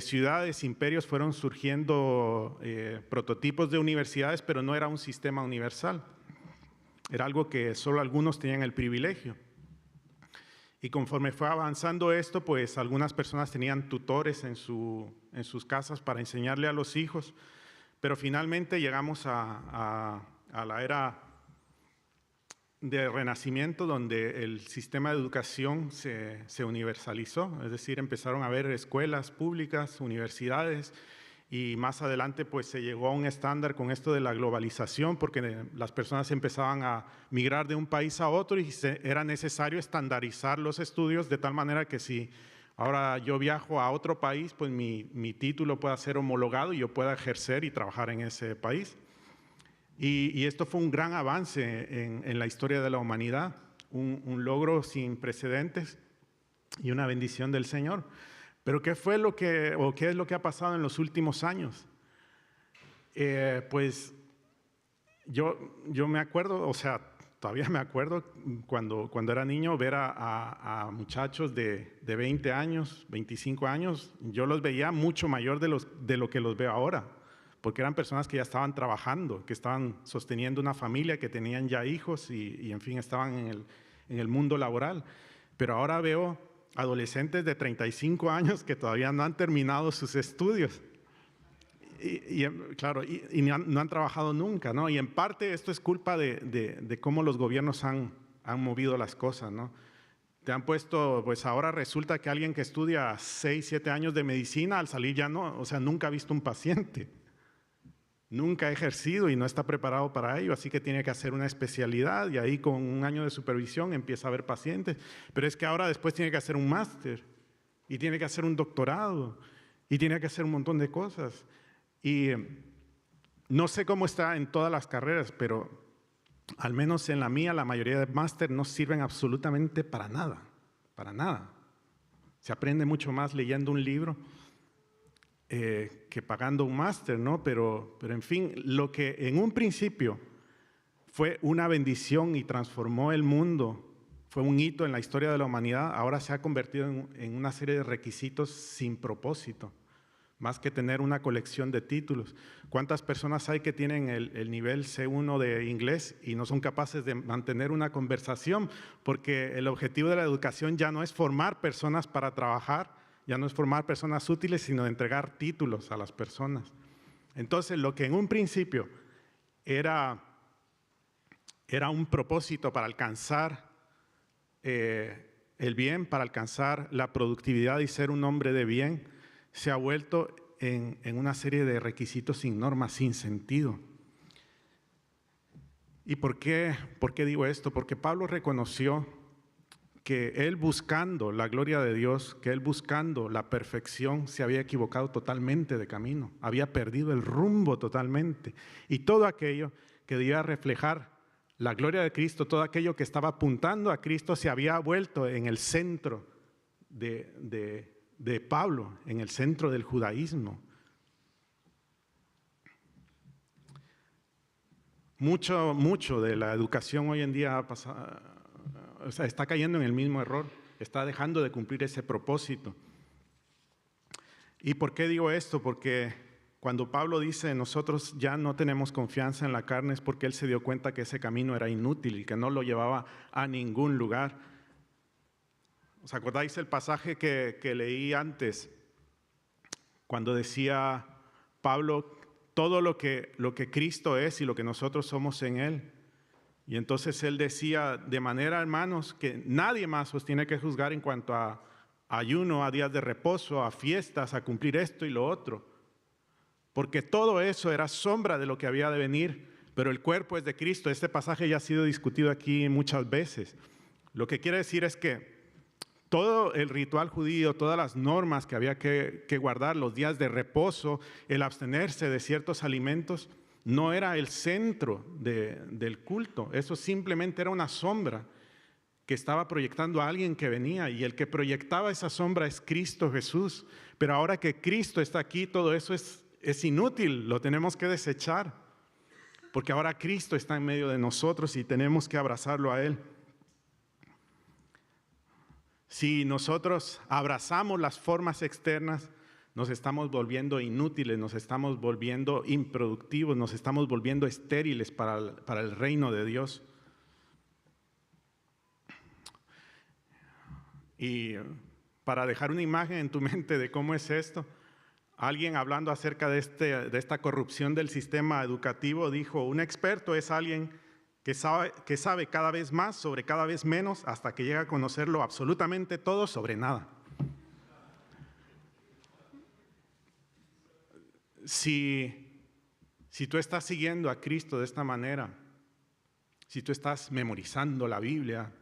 ciudades, imperios, fueron surgiendo prototipos de universidades, pero no era un sistema universal. Era algo que solo algunos tenían el privilegio. Y conforme fue avanzando esto, pues algunas personas tenían tutores en sus casas para enseñarle a los hijos. Pero finalmente llegamos a la era de Renacimiento, donde el sistema de educación se universalizó. Es decir, empezaron a haber escuelas públicas, universidades, y más adelante pues se llegó a un estándar con esto de la globalización, porque las personas empezaban a migrar de un país a otro y era necesario estandarizar los estudios de tal manera que si ahora yo viajo a otro país, pues mi título pueda ser homologado y yo pueda ejercer y trabajar en ese país. Y esto fue un gran avance en la historia de la humanidad, un logro sin precedentes y una bendición del Señor. Pero ¿qué es lo que ha pasado en los últimos años? Pues yo me acuerdo, o sea, todavía me acuerdo cuando era niño ver a muchachos de 20 años, 25 años, yo los veía mucho mayor de lo que los veo ahora, porque eran personas que ya estaban trabajando, que estaban sosteniendo una familia, que tenían ya hijos y en fin, estaban en el mundo laboral. Pero ahora veo adolescentes de 35 años que todavía no han terminado sus estudios. Claro, no han trabajado nunca, ¿no? Y en parte esto es culpa de cómo los gobiernos han movido las cosas, ¿no? Te han puesto, pues ahora resulta que alguien que estudia 6, 7 años de medicina, al salir ya no, o sea, nunca ha visto un paciente. Nunca ha ejercido y no está preparado para ello, así que tiene que hacer una especialidad y ahí con un año de supervisión empieza a ver pacientes. Pero es que ahora después tiene que hacer un máster y tiene que hacer un doctorado y tiene que hacer un montón de cosas. Y no sé cómo está en todas las carreras, pero al menos en la mía la mayoría de máster no sirven absolutamente para nada, para nada. Se aprende mucho más leyendo un libro que pagando un máster, ¿no? Pero en fin, lo que en un principio fue una bendición y transformó el mundo, fue un hito en la historia de la humanidad, ahora se ha convertido en una serie de requisitos sin propósito, más que tener una colección de títulos. ¿Cuántas personas hay que tienen el nivel C1 de inglés y no son capaces de mantener una conversación? Porque el objetivo de la educación ya no es formar personas para trabajar, ya no es formar personas útiles, sino entregar títulos a las personas. Entonces, lo que en un principio era un propósito para alcanzar el bien, para alcanzar la productividad y ser un hombre de bien, se ha vuelto en una serie de requisitos sin normas, sin sentido. ¿Y por qué digo esto? Porque Pablo reconoció que él buscando la gloria de Dios, que él buscando la perfección, se había equivocado totalmente de camino, había perdido el rumbo totalmente. Y todo aquello que debía reflejar la gloria de Cristo, todo aquello que estaba apuntando a Cristo, se había vuelto en el centro de Pablo, en el centro del judaísmo. Mucho de la educación hoy en día está cayendo en el mismo error, está dejando de cumplir ese propósito. ¿Y por qué digo esto? Porque cuando Pablo dice nosotros ya no tenemos confianza en la carne, es porque él se dio cuenta que ese camino era inútil y que no lo llevaba a ningún lugar. ¿Os acordáis el pasaje que leí antes? Cuando decía Pablo todo lo que Cristo es y lo que nosotros somos en Él. Y entonces él decía de manera, hermanos, que nadie más os tiene que juzgar en cuanto a ayuno, a días de reposo, a fiestas, a cumplir esto y lo otro. Porque todo eso era sombra de lo que había de venir, pero el cuerpo es de Cristo. Este pasaje ya ha sido discutido aquí muchas veces. Lo que quiere decir es que todo el ritual judío, todas las normas que había que guardar, los días de reposo, el abstenerse de ciertos alimentos, no era el centro del culto. Eso simplemente era una sombra que estaba proyectando a alguien que venía, y el que proyectaba esa sombra es Cristo Jesús. Pero ahora que Cristo está aquí, todo eso es inútil, lo tenemos que desechar, porque ahora Cristo está en medio de nosotros y tenemos que abrazarlo a Él. Si nosotros abrazamos las formas externas, nos estamos volviendo inútiles, nos estamos volviendo improductivos, nos estamos volviendo estériles para el reino de Dios. Y para dejar una imagen en tu mente de cómo es esto, alguien hablando acerca de esta corrupción del sistema educativo dijo: un experto es alguien que sabe cada vez más sobre cada vez menos hasta que llega a conocerlo absolutamente todo sobre nada. si tú estás siguiendo a Cristo de esta manera, si tú estás memorizando la Biblia,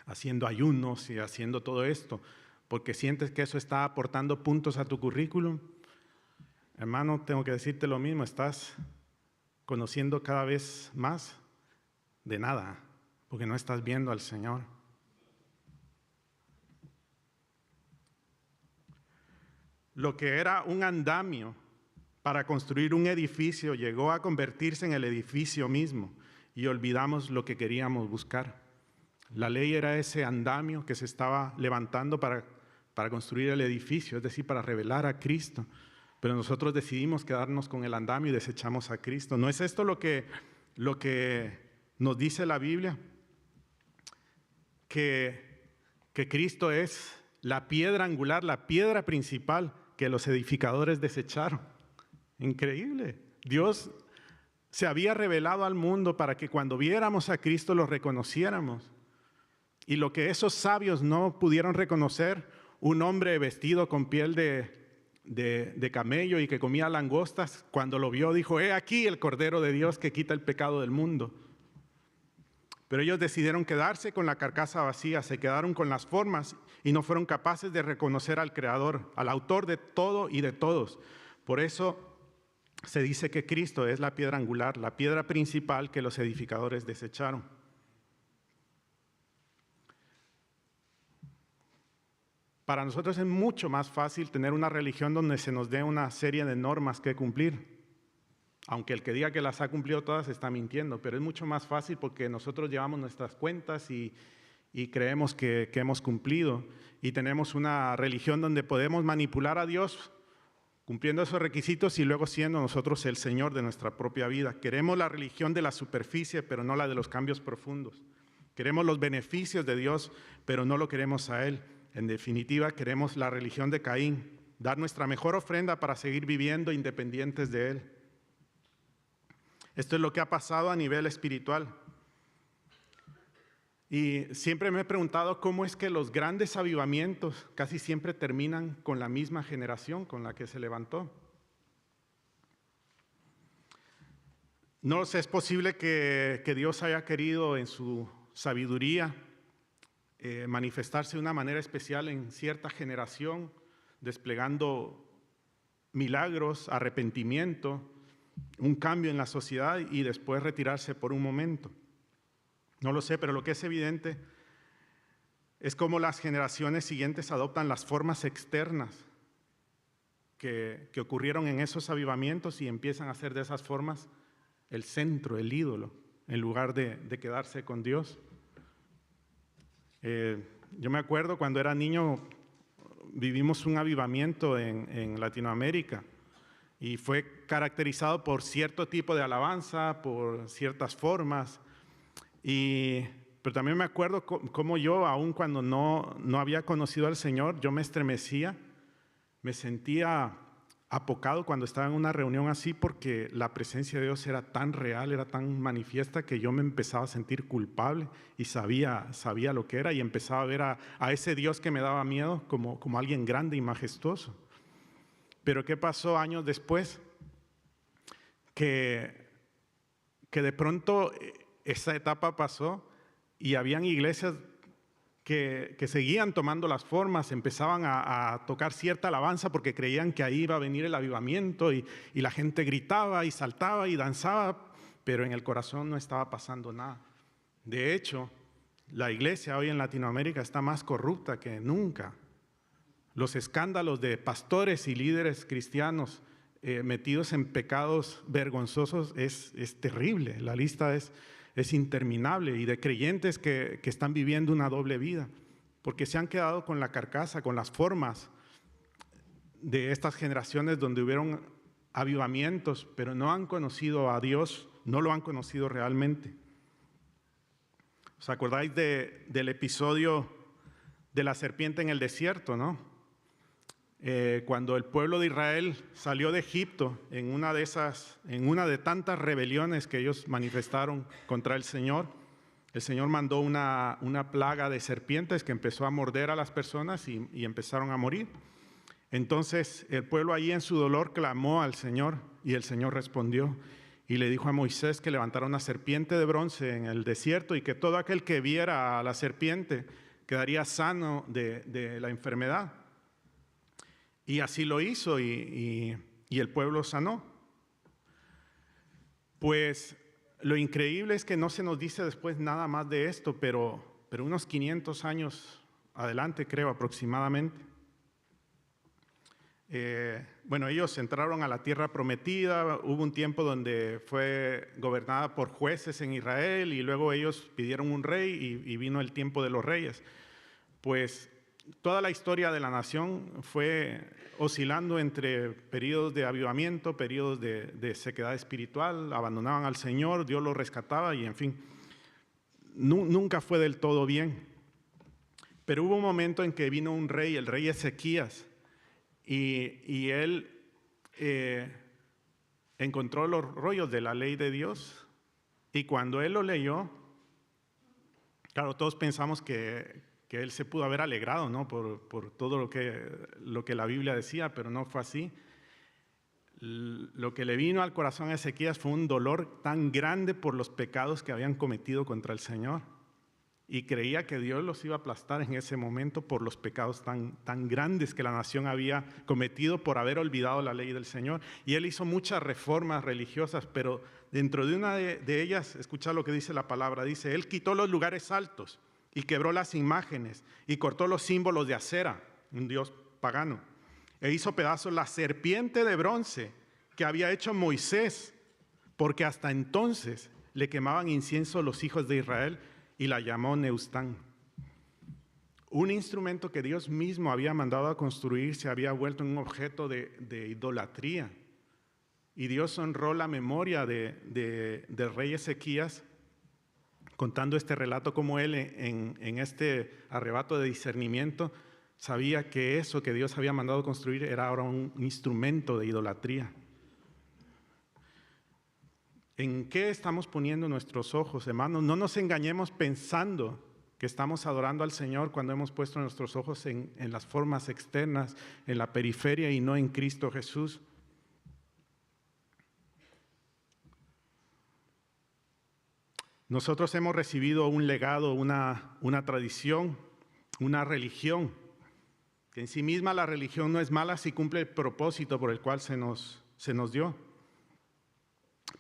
haciendo ayunos y haciendo todo esto, porque sientes que eso está aportando puntos a tu currículum, hermano, tengo que decirte lo mismo, estás conociendo cada vez más de nada, porque no estás viendo al Señor. Lo que era un andamio para construir un edificio llegó a convertirse en el edificio mismo y olvidamos lo que queríamos buscar. La ley era ese andamio que se estaba levantando para construir el edificio, es decir, para revelar a Cristo. Pero nosotros decidimos quedarnos con el andamio y desechamos a Cristo. ¿No es esto lo que nos dice la Biblia? Que Cristo es la piedra angular, la piedra principal que los edificadores desecharon. Increíble. Dios se había revelado al mundo para que cuando viéramos a Cristo lo reconociéramos. Y lo que esos sabios no pudieron reconocer, un hombre vestido con piel de camello y que comía langostas, cuando lo vio dijo: he aquí el Cordero de Dios que quita el pecado del mundo. Pero ellos decidieron quedarse con la carcasa vacía, se quedaron con las formas y no fueron capaces de reconocer al Creador, al autor de todo y de todos. Por eso se dice que Cristo es la piedra angular, la piedra principal que los edificadores desecharon. Para nosotros es mucho más fácil tener una religión donde se nos dé una serie de normas que cumplir. Aunque el que diga que las ha cumplido todas está mintiendo, pero es mucho más fácil porque nosotros llevamos nuestras cuentas y creemos que hemos cumplido. Y tenemos una religión donde podemos manipular a Dios cumpliendo esos requisitos y luego siendo nosotros el Señor de nuestra propia vida. Queremos la religión de la superficie, pero no la de los cambios profundos. Queremos los beneficios de Dios, pero no lo queremos a Él. En definitiva, queremos la religión de Caín, dar nuestra mejor ofrenda para seguir viviendo independientes de Él. Esto es lo que ha pasado a nivel espiritual. Y siempre me he preguntado cómo es que los grandes avivamientos casi siempre terminan con la misma generación con la que se levantó. No sé, es posible que Dios haya querido en su sabiduría manifestarse de una manera especial en cierta generación, desplegando milagros, arrepentimiento, un cambio en la sociedad y después retirarse por un momento. No lo sé, pero lo que es evidente es cómo las generaciones siguientes adoptan las formas externas que ocurrieron en esos avivamientos y empiezan a hacer de esas formas el centro, el ídolo, en lugar de quedarse con Dios. Yo me acuerdo cuando era niño, vivimos un avivamiento en Latinoamérica y fue caracterizado por cierto tipo de alabanza, por ciertas formas. Pero también me acuerdo cómo yo, aun cuando no había conocido al Señor, yo me estremecía, me sentía apocado cuando estaba en una reunión así, porque la presencia de Dios era tan real, era tan manifiesta, que yo me empezaba a sentir culpable y sabía lo que era, y empezaba a ver a ese Dios que me daba miedo como alguien grande y majestuoso. Pero ¿qué pasó años después? Que de pronto esa etapa pasó y habían iglesias que seguían tomando las formas, empezaban a tocar cierta alabanza porque creían que ahí iba a venir el avivamiento y la gente gritaba y saltaba y danzaba, pero en el corazón no estaba pasando nada. De hecho, la iglesia hoy en Latinoamérica está más corrupta que nunca. Los escándalos de pastores y líderes cristianos metidos en pecados vergonzosos es terrible. La lista es interminable, y de creyentes que están viviendo una doble vida, porque se han quedado con la carcasa, con las formas de estas generaciones donde hubieron avivamientos, pero no han conocido a Dios, no lo han conocido realmente. ¿Os acordáis del episodio de la serpiente en el desierto, no? Cuando el pueblo de Israel salió de Egipto en una de tantas rebeliones que ellos manifestaron contra el Señor mandó una plaga de serpientes que empezó a morder a las personas y empezaron a morir. Entonces el pueblo ahí en su dolor clamó al Señor y el Señor respondió y le dijo a Moisés que levantara una serpiente de bronce en el desierto y que todo aquel que viera a la serpiente quedaría sano de la enfermedad. Y así lo hizo y el pueblo sanó. Pues lo increíble es que no se nos dice después nada más de esto, pero unos 500 años adelante, creo, aproximadamente. Bueno, ellos entraron a la tierra prometida, hubo un tiempo donde fue gobernada por jueces en Israel y luego ellos pidieron un rey y vino el tiempo de los reyes. Pues toda la historia de la nación fue oscilando entre periodos de avivamiento, periodos de sequedad espiritual, abandonaban al Señor, Dios los rescataba y en fin, nunca fue del todo bien. Pero hubo un momento en que vino un rey, el rey Ezequías, y él encontró los rollos de la ley de Dios y cuando él lo leyó, claro, todos pensamos que él se pudo haber alegrado, ¿no? por todo lo que la Biblia decía, pero no fue así. Lo que le vino al corazón a Ezequías fue un dolor tan grande por los pecados que habían cometido contra el Señor. Y creía que Dios los iba a aplastar en ese momento por los pecados tan grandes que la nación había cometido por haber olvidado la ley del Señor. Y él hizo muchas reformas religiosas, pero dentro de una de ellas, escucha lo que dice la palabra, dice, él quitó los lugares altos y quebró las imágenes y cortó los símbolos de Acera, un dios pagano, e hizo pedazos la serpiente de bronce que había hecho Moisés, porque hasta entonces le quemaban incienso los hijos de Israel, y la llamó Neustán. Un instrumento que Dios mismo había mandado a construir se había vuelto un objeto de idolatría. Y Dios honró la memoria del rey Ezequías, contando este relato como él en este arrebato de discernimiento sabía que eso que Dios había mandado construir era ahora un instrumento de idolatría. ¿En qué estamos poniendo nuestros ojos, hermanos? No nos engañemos pensando que estamos adorando al Señor cuando hemos puesto nuestros ojos en las formas externas, en la periferia y no en Cristo Jesús. Nosotros hemos recibido un legado, una tradición, una religión, que en sí misma la religión no es mala si cumple el propósito por el cual se nos dio.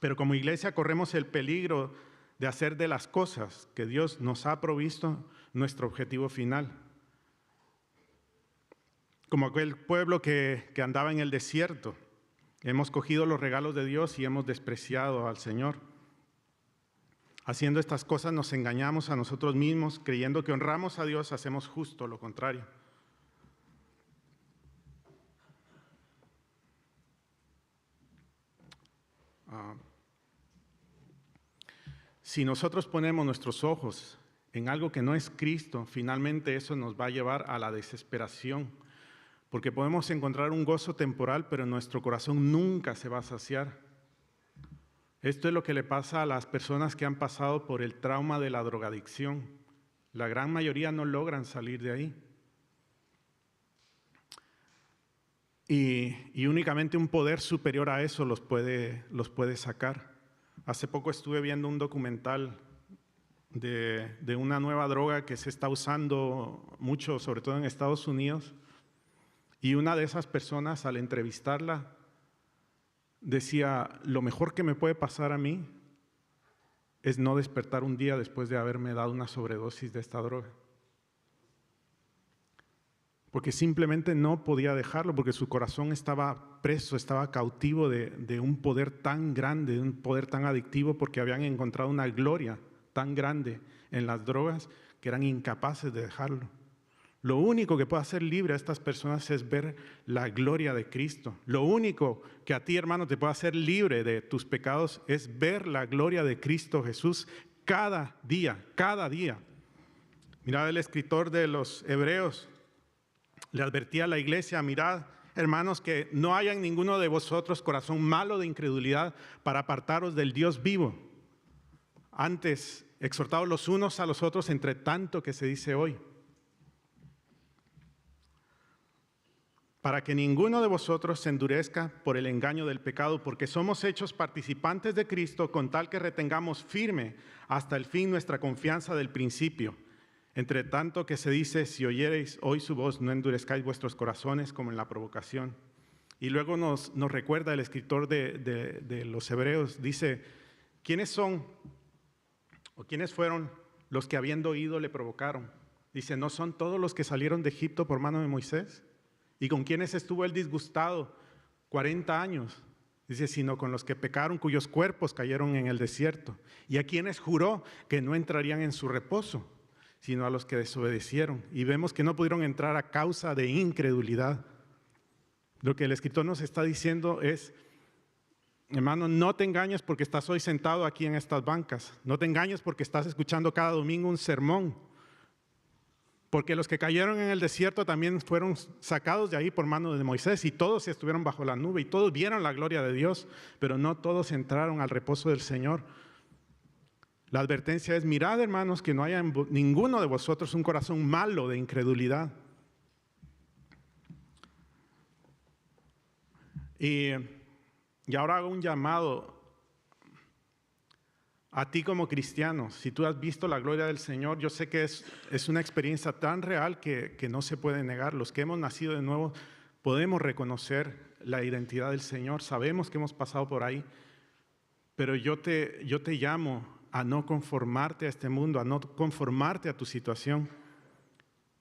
Pero como iglesia corremos el peligro de hacer de las cosas que Dios nos ha provisto nuestro objetivo final. Como aquel pueblo que andaba en el desierto, hemos cogido los regalos de Dios y hemos despreciado al Señor. Haciendo estas cosas nos engañamos a nosotros mismos, creyendo que honramos a Dios, hacemos justo lo contrario. Si nosotros ponemos nuestros ojos en algo que no es Cristo, finalmente eso nos va a llevar a la desesperación, porque podemos encontrar un gozo temporal, pero nuestro corazón nunca se va a saciar. Esto es lo que le pasa a las personas que han pasado por el trauma de la drogadicción. La gran mayoría no logran salir de ahí. Y únicamente un poder superior a eso los puede sacar. Hace poco estuve viendo un documental de una nueva droga que se está usando mucho, sobre todo en Estados Unidos, y una de esas personas, al entrevistarla, decía, lo mejor que me puede pasar a mí es no despertar un día después de haberme dado una sobredosis de esta droga. Porque simplemente no podía dejarlo, porque su corazón estaba preso, estaba cautivo de un poder tan grande, de un poder tan adictivo, porque habían encontrado una gloria tan grande en las drogas que eran incapaces de dejarlo. Lo único que puede hacer libre a estas personas es ver la gloria de Cristo. Lo único que a ti, hermano, te puede hacer libre de tus pecados es ver la gloria de Cristo Jesús cada día, cada día. Mirad, el escritor de los Hebreos le advertía a la iglesia, mirad, hermanos, que no haya en ninguno de vosotros corazón malo de incredulidad para apartaros del Dios vivo. Antes, exhortaos los unos a los otros entre tanto que se dice hoy. para que ninguno de vosotros se endurezca por el engaño del pecado, porque somos hechos participantes de Cristo con tal que retengamos firme hasta el fin nuestra confianza del principio. Entre tanto que se dice, si oyereis hoy su voz, no endurezcáis vuestros corazones como en la provocación. Y luego nos recuerda el escritor de los Hebreos, dice, ¿quiénes son o quiénes fueron los que habiendo oído le provocaron? Dice, ¿no son todos los que salieron de Egipto por mano de Moisés? ¿Y con quiénes estuvo él disgustado 40 años? Dice, sino con los que pecaron, cuyos cuerpos cayeron en el desierto. Y a quienes juró que no entrarían en su reposo, sino a los que desobedecieron. Y vemos que no pudieron entrar a causa de incredulidad. Lo que el escritor nos está diciendo es, hermano, no te engañes porque estás hoy sentado aquí en estas bancas. No te engañes porque estás escuchando cada domingo un sermón. Porque los que cayeron en el desierto también fueron sacados de ahí por mano de Moisés y todos estuvieron bajo la nube y todos vieron la gloria de Dios, pero no todos entraron al reposo del Señor. La advertencia es, mirad hermanos, que no haya en ninguno de vosotros un corazón malo de incredulidad. Y ahora hago un llamado a ti como cristiano. Si tú has visto la gloria del Señor, yo sé que es una experiencia tan real que no se puede negar. Los que hemos nacido de nuevo podemos reconocer la identidad del Señor, sabemos que hemos pasado por ahí, pero yo te llamo a no conformarte a este mundo, a no conformarte a tu situación.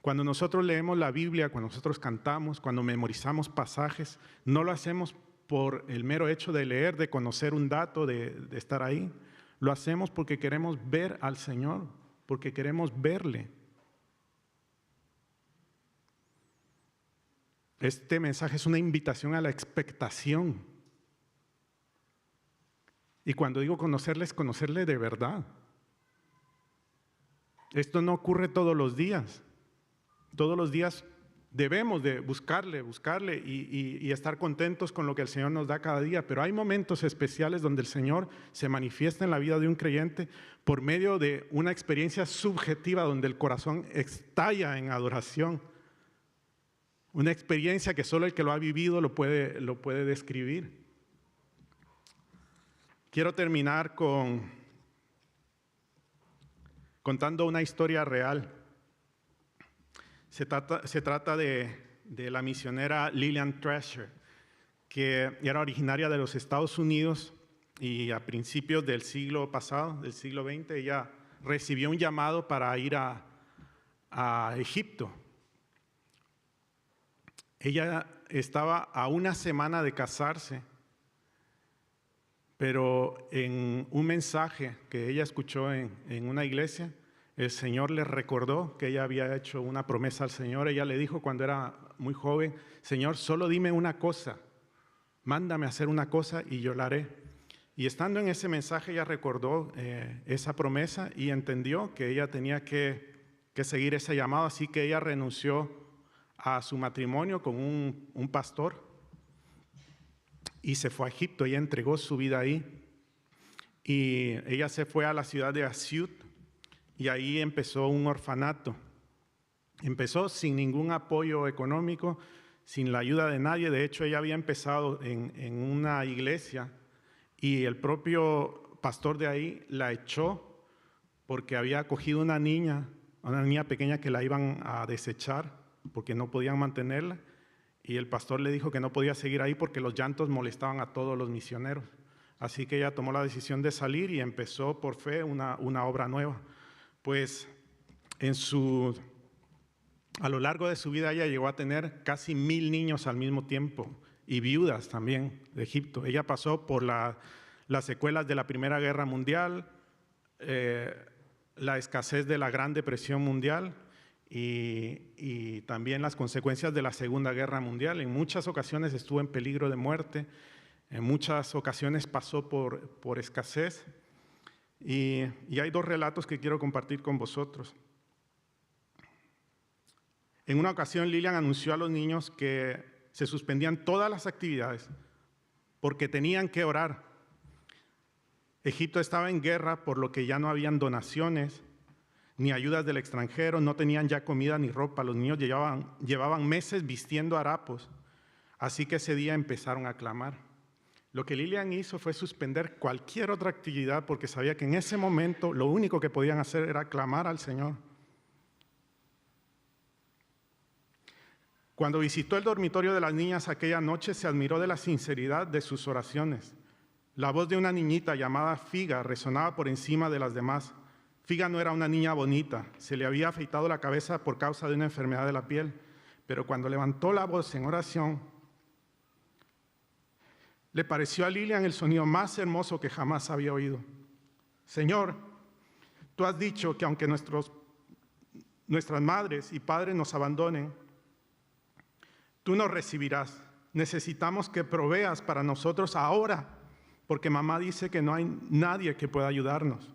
Cuando nosotros leemos la Biblia, cuando nosotros cantamos, cuando memorizamos pasajes, no lo hacemos por el mero hecho de leer, de conocer un dato, de estar ahí. Lo hacemos porque queremos ver al Señor, porque queremos verle. Este mensaje es una invitación a la expectación. Y cuando digo conocerle, es conocerle de verdad. Esto no ocurre todos los días. Todos los días debemos de buscarle y estar contentos con lo que el Señor nos da cada día, pero hay momentos especiales donde el Señor se manifiesta en la vida de un creyente por medio de una experiencia subjetiva donde el corazón estalla en adoración. Una experiencia que solo el que lo ha vivido lo puede describir. Quiero terminar contando una historia real. Se trata de la misionera Lillian Treasure, que era originaria de los Estados Unidos y a principios del siglo pasado, del siglo XX, ella recibió un llamado para ir a Egipto. Ella estaba a una semana de casarse, pero en un mensaje que ella escuchó en una iglesia, el Señor le recordó que ella había hecho una promesa al Señor. Ella le dijo cuando era muy joven, Señor, solo dime una cosa, mándame a hacer una cosa y yo la haré. Y estando en ese mensaje ella recordó esa promesa y entendió que ella tenía que seguir ese llamado, así que ella renunció a su matrimonio con un pastor y se fue a Egipto. Ella entregó su vida ahí y ella se fue a la ciudad de Asiut. Y ahí empezó un orfanato. Empezó sin ningún apoyo económico, sin la ayuda de nadie. De hecho, ella había empezado en una iglesia y el propio pastor de ahí la echó porque había acogido una niña pequeña que la iban a desechar porque no podían mantenerla. Y el pastor le dijo que no podía seguir ahí porque los llantos molestaban a todos los misioneros. Así que ella tomó la decisión de salir y empezó por fe una obra nueva. Pues a lo largo de su vida ella llegó a tener casi 1000 niños al mismo tiempo y viudas también de Egipto. Ella pasó por las secuelas de la Primera Guerra Mundial, la escasez de la Gran Depresión Mundial y también las consecuencias de la Segunda Guerra Mundial. En muchas ocasiones estuvo en peligro de muerte, en muchas ocasiones pasó por escasez. Y hay dos relatos que quiero compartir con vosotros. En una ocasión, Lillian anunció a los niños que se suspendían todas las actividades porque tenían que orar. Egipto estaba en guerra, por lo que ya no habían donaciones ni ayudas del extranjero, no tenían ya comida ni ropa. Los niños llevaban meses vistiendo harapos Así que ese día empezaron a clamar. Lo que Lilian hizo fue suspender cualquier otra actividad porque sabía que en ese momento lo único que podían hacer era clamar al Señor. Cuando visitó el dormitorio de las niñas aquella noche, se admiró de la sinceridad de sus oraciones. La voz de una niñita llamada Figa resonaba por encima de las demás. Figa no era una niña bonita, se le había afeitado la cabeza por causa de una enfermedad de la piel, pero cuando levantó la voz en oración, le pareció a Lilian el sonido más hermoso que jamás había oído. Señor, tú has dicho que aunque nuestras madres y padres nos abandonen, tú nos recibirás. Necesitamos que proveas para nosotros ahora, porque mamá dice que no hay nadie que pueda ayudarnos.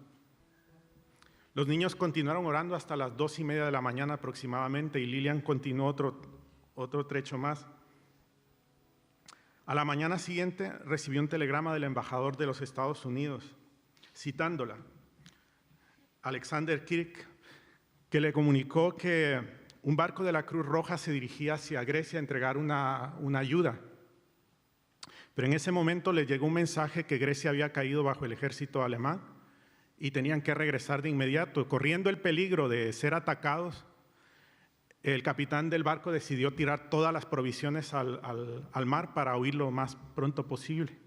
Los niños continuaron orando hasta las 2:30 de la mañana aproximadamente y Lilian continuó otro trecho más. A la mañana siguiente recibió un telegrama del embajador de los Estados Unidos, citándola, Alexander Kirk, que le comunicó que un barco de la Cruz Roja se dirigía hacia Grecia a entregar una ayuda. Pero en ese momento le llegó un mensaje que Grecia había caído bajo el ejército alemán y tenían que regresar de inmediato. Corriendo el peligro de ser atacados, el capitán del barco decidió tirar todas las provisiones al mar para huir lo más pronto posible.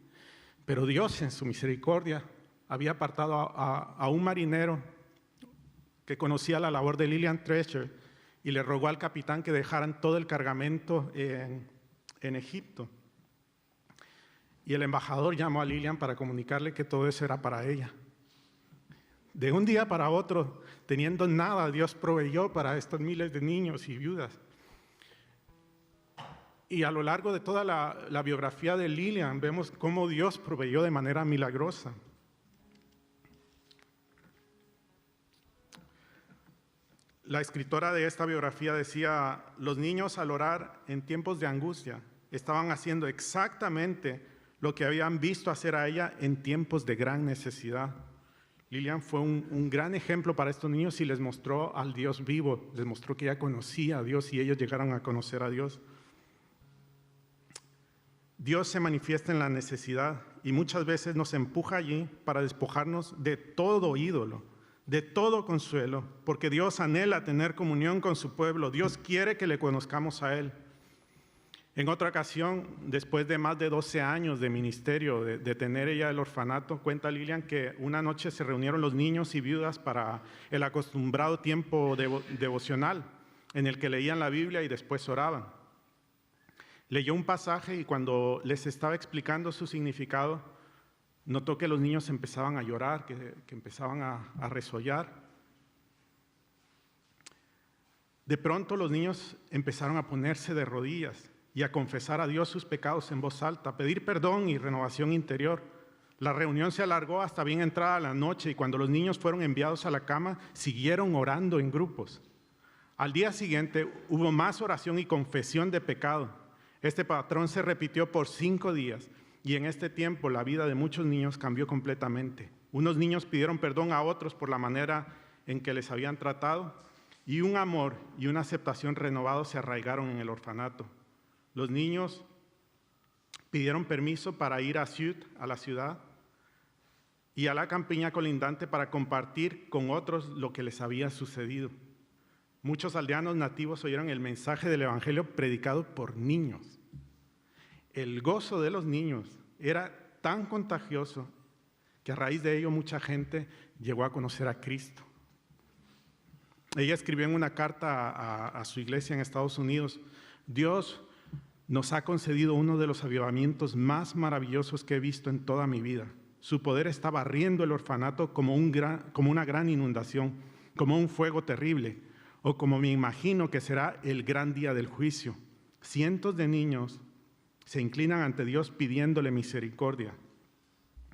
Pero Dios, en su misericordia, había apartado a un marinero que conocía la labor de Lilian Treasure y le rogó al capitán que dejaran todo el cargamento en Egipto. Y el embajador llamó a Lilian para comunicarle que todo eso era para ella. De un día para otro, teniendo nada, Dios proveyó para estos miles de niños y viudas. Y a lo largo de toda la biografía de Lilian, vemos cómo Dios proveyó de manera milagrosa. La escritora de esta biografía decía, los niños al orar en tiempos de angustia estaban haciendo exactamente lo que habían visto hacer a ella en tiempos de gran necesidad. Lilian fue un gran ejemplo para estos niños y les mostró al Dios vivo, les mostró que ella conocía a Dios y ellos llegaron a conocer a Dios. Dios se manifiesta en la necesidad y muchas veces nos empuja allí para despojarnos de todo ídolo, de todo consuelo, porque Dios anhela tener comunión con su pueblo. Dios quiere que le conozcamos a Él. En otra ocasión, después de más de 12 años de ministerio, de tener ella el orfanato, cuenta Lilian que una noche se reunieron los niños y viudas para el acostumbrado tiempo devocional, en el que leían la Biblia y después oraban. Leyó un pasaje y cuando les estaba explicando su significado, notó que los niños empezaban a llorar, que empezaban a resollar. De pronto los niños empezaron a ponerse de rodillas y a confesar a Dios sus pecados en voz alta, a pedir perdón y renovación interior. La reunión se alargó hasta bien entrada la noche y cuando los niños fueron enviados a la cama, siguieron orando en grupos. Al día siguiente hubo más oración y confesión de pecado. Este patrón se repitió por 5 días y en este tiempo la vida de muchos niños cambió completamente. Unos niños pidieron perdón a otros por la manera en que les habían tratado y un amor y una aceptación renovados se arraigaron en el orfanato. Los niños pidieron permiso para ir a la ciudad y a la campiña colindante para compartir con otros lo que les había sucedido. Muchos aldeanos nativos oyeron el mensaje del evangelio predicado por niños. El gozo de los niños era tan contagioso que a raíz de ello mucha gente llegó a conocer a Cristo. Ella escribió en una carta a su iglesia en Estados Unidos, Dios nos ha concedido uno de los avivamientos más maravillosos que he visto en toda mi vida. Su poder está barriendo el orfanato como una gran inundación, como un fuego terrible, o como me imagino que será el gran día del juicio. Cientos de niños se inclinan ante Dios pidiéndole misericordia.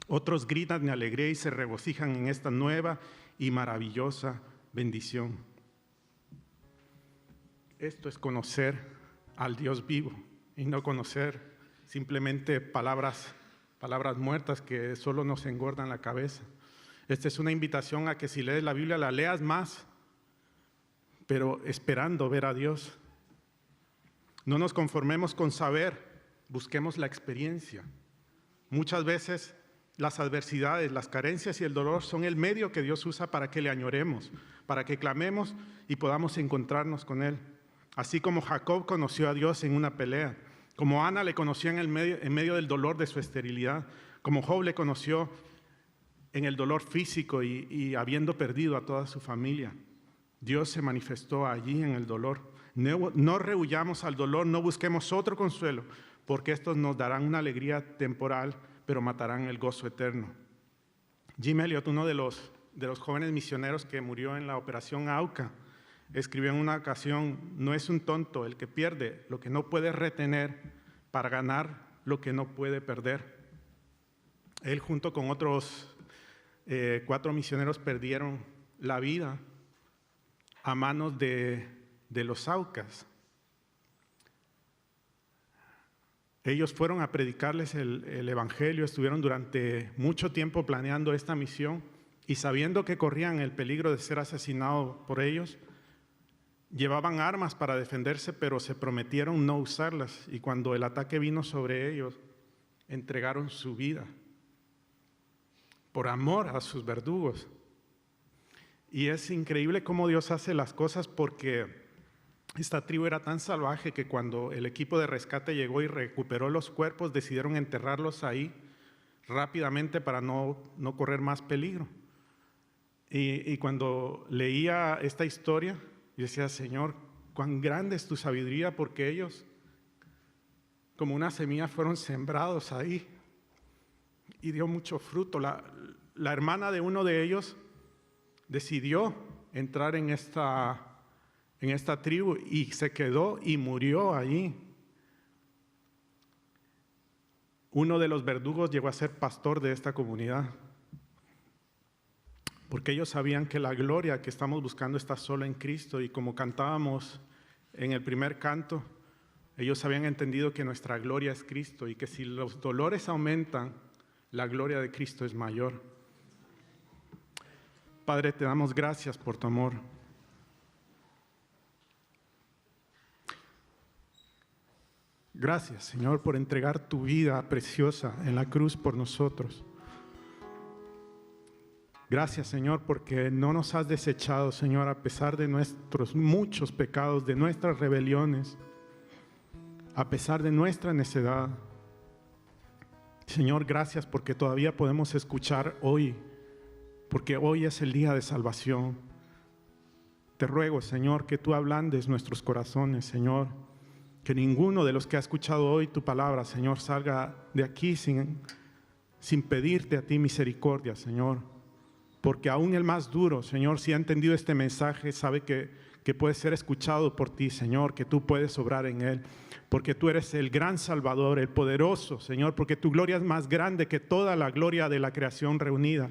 Otros gritan de alegría y se regocijan en esta nueva y maravillosa bendición. Esto es conocer al Dios vivo y no conocer simplemente palabras muertas que solo nos engordan la cabeza. Esta es una invitación a que si lees la Biblia la leas más, pero esperando ver a Dios. No nos conformemos con saber, busquemos la experiencia. Muchas veces las adversidades, las carencias y el dolor son el medio que Dios usa para que le añoremos, para que clamemos y podamos encontrarnos con Él. Así como Jacob conoció a Dios en una pelea, como Ana le conoció en medio del dolor de su esterilidad, como Job le conoció en el dolor físico y habiendo perdido a toda su familia. Dios se manifestó allí en el dolor. No rehuyamos al dolor, no busquemos otro consuelo, porque estos nos darán una alegría temporal, pero matarán el gozo eterno. Jim Elliot, uno de los jóvenes misioneros que murió en la operación Auca, escribió en una ocasión: no es un tonto el que pierde lo que no puede retener para ganar lo que no puede perder. Él, junto con otros 4 misioneros, perdieron la vida a manos de los Aucas. Ellos fueron a predicarles el evangelio, estuvieron durante mucho tiempo planeando esta misión y sabiendo que corrían el peligro de ser asesinados por ellos, llevaban armas para defenderse, pero se prometieron no usarlas, y cuando el ataque vino sobre ellos, entregaron su vida por amor a sus verdugos. Y es increíble cómo Dios hace las cosas, porque esta tribu era tan salvaje que cuando el equipo de rescate llegó y recuperó los cuerpos, decidieron enterrarlos ahí rápidamente para no correr más peligro. Y cuando leía esta historia, yo decía: Señor, cuán grande es tu sabiduría, porque ellos, como una semilla, fueron sembrados ahí y dio mucho fruto. La hermana de uno de ellos decidió entrar en esta tribu y se quedó y murió allí. Uno de los verdugos llegó a ser pastor de esta comunidad, porque ellos sabían que la gloria que estamos buscando está solo en Cristo, y como cantábamos en el primer canto, ellos habían entendido que nuestra gloria es Cristo y que si los dolores aumentan, la gloria de Cristo es mayor. Padre, te damos gracias por tu amor. Gracias, Señor, por entregar tu vida preciosa en la cruz por nosotros. Gracias, Señor, porque no nos has desechado, Señor, a pesar de nuestros muchos pecados, de nuestras rebeliones, a pesar de nuestra necedad. Señor, gracias porque todavía podemos escuchar hoy, porque hoy es el día de salvación. Te ruego, Señor, que tú ablandes nuestros corazones, Señor, que ninguno de los que ha escuchado hoy tu palabra, Señor, salga de aquí sin pedirte a ti misericordia, Señor. Porque aún el más duro, Señor, si ha entendido este mensaje, sabe que puede ser escuchado por ti, Señor, que tú puedes obrar en él. Porque tú eres el gran Salvador, el poderoso, Señor, porque tu gloria es más grande que toda la gloria de la creación reunida.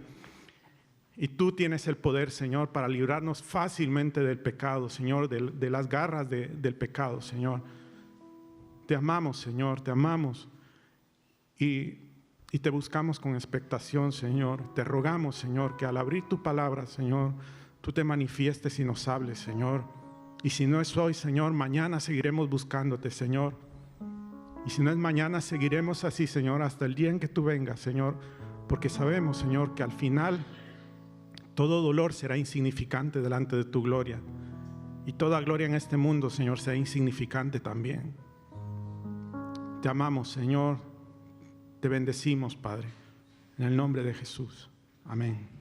Y tú tienes el poder, Señor, para librarnos fácilmente del pecado, Señor, de las garras del pecado, Señor. Te amamos, Señor, te amamos. Y te buscamos con expectación, Señor. Te rogamos, Señor, que al abrir tu palabra, Señor, tú te manifiestes y nos hables, Señor. Y si no es hoy, Señor, mañana seguiremos buscándote, Señor. Y si no es mañana, seguiremos así, Señor, hasta el día en que tú vengas, Señor. Porque sabemos, Señor, que al final todo dolor será insignificante delante de tu gloria. Y toda gloria en este mundo, Señor, será insignificante también. Te amamos, Señor. Te bendecimos, Padre, en el nombre de Jesús. Amén.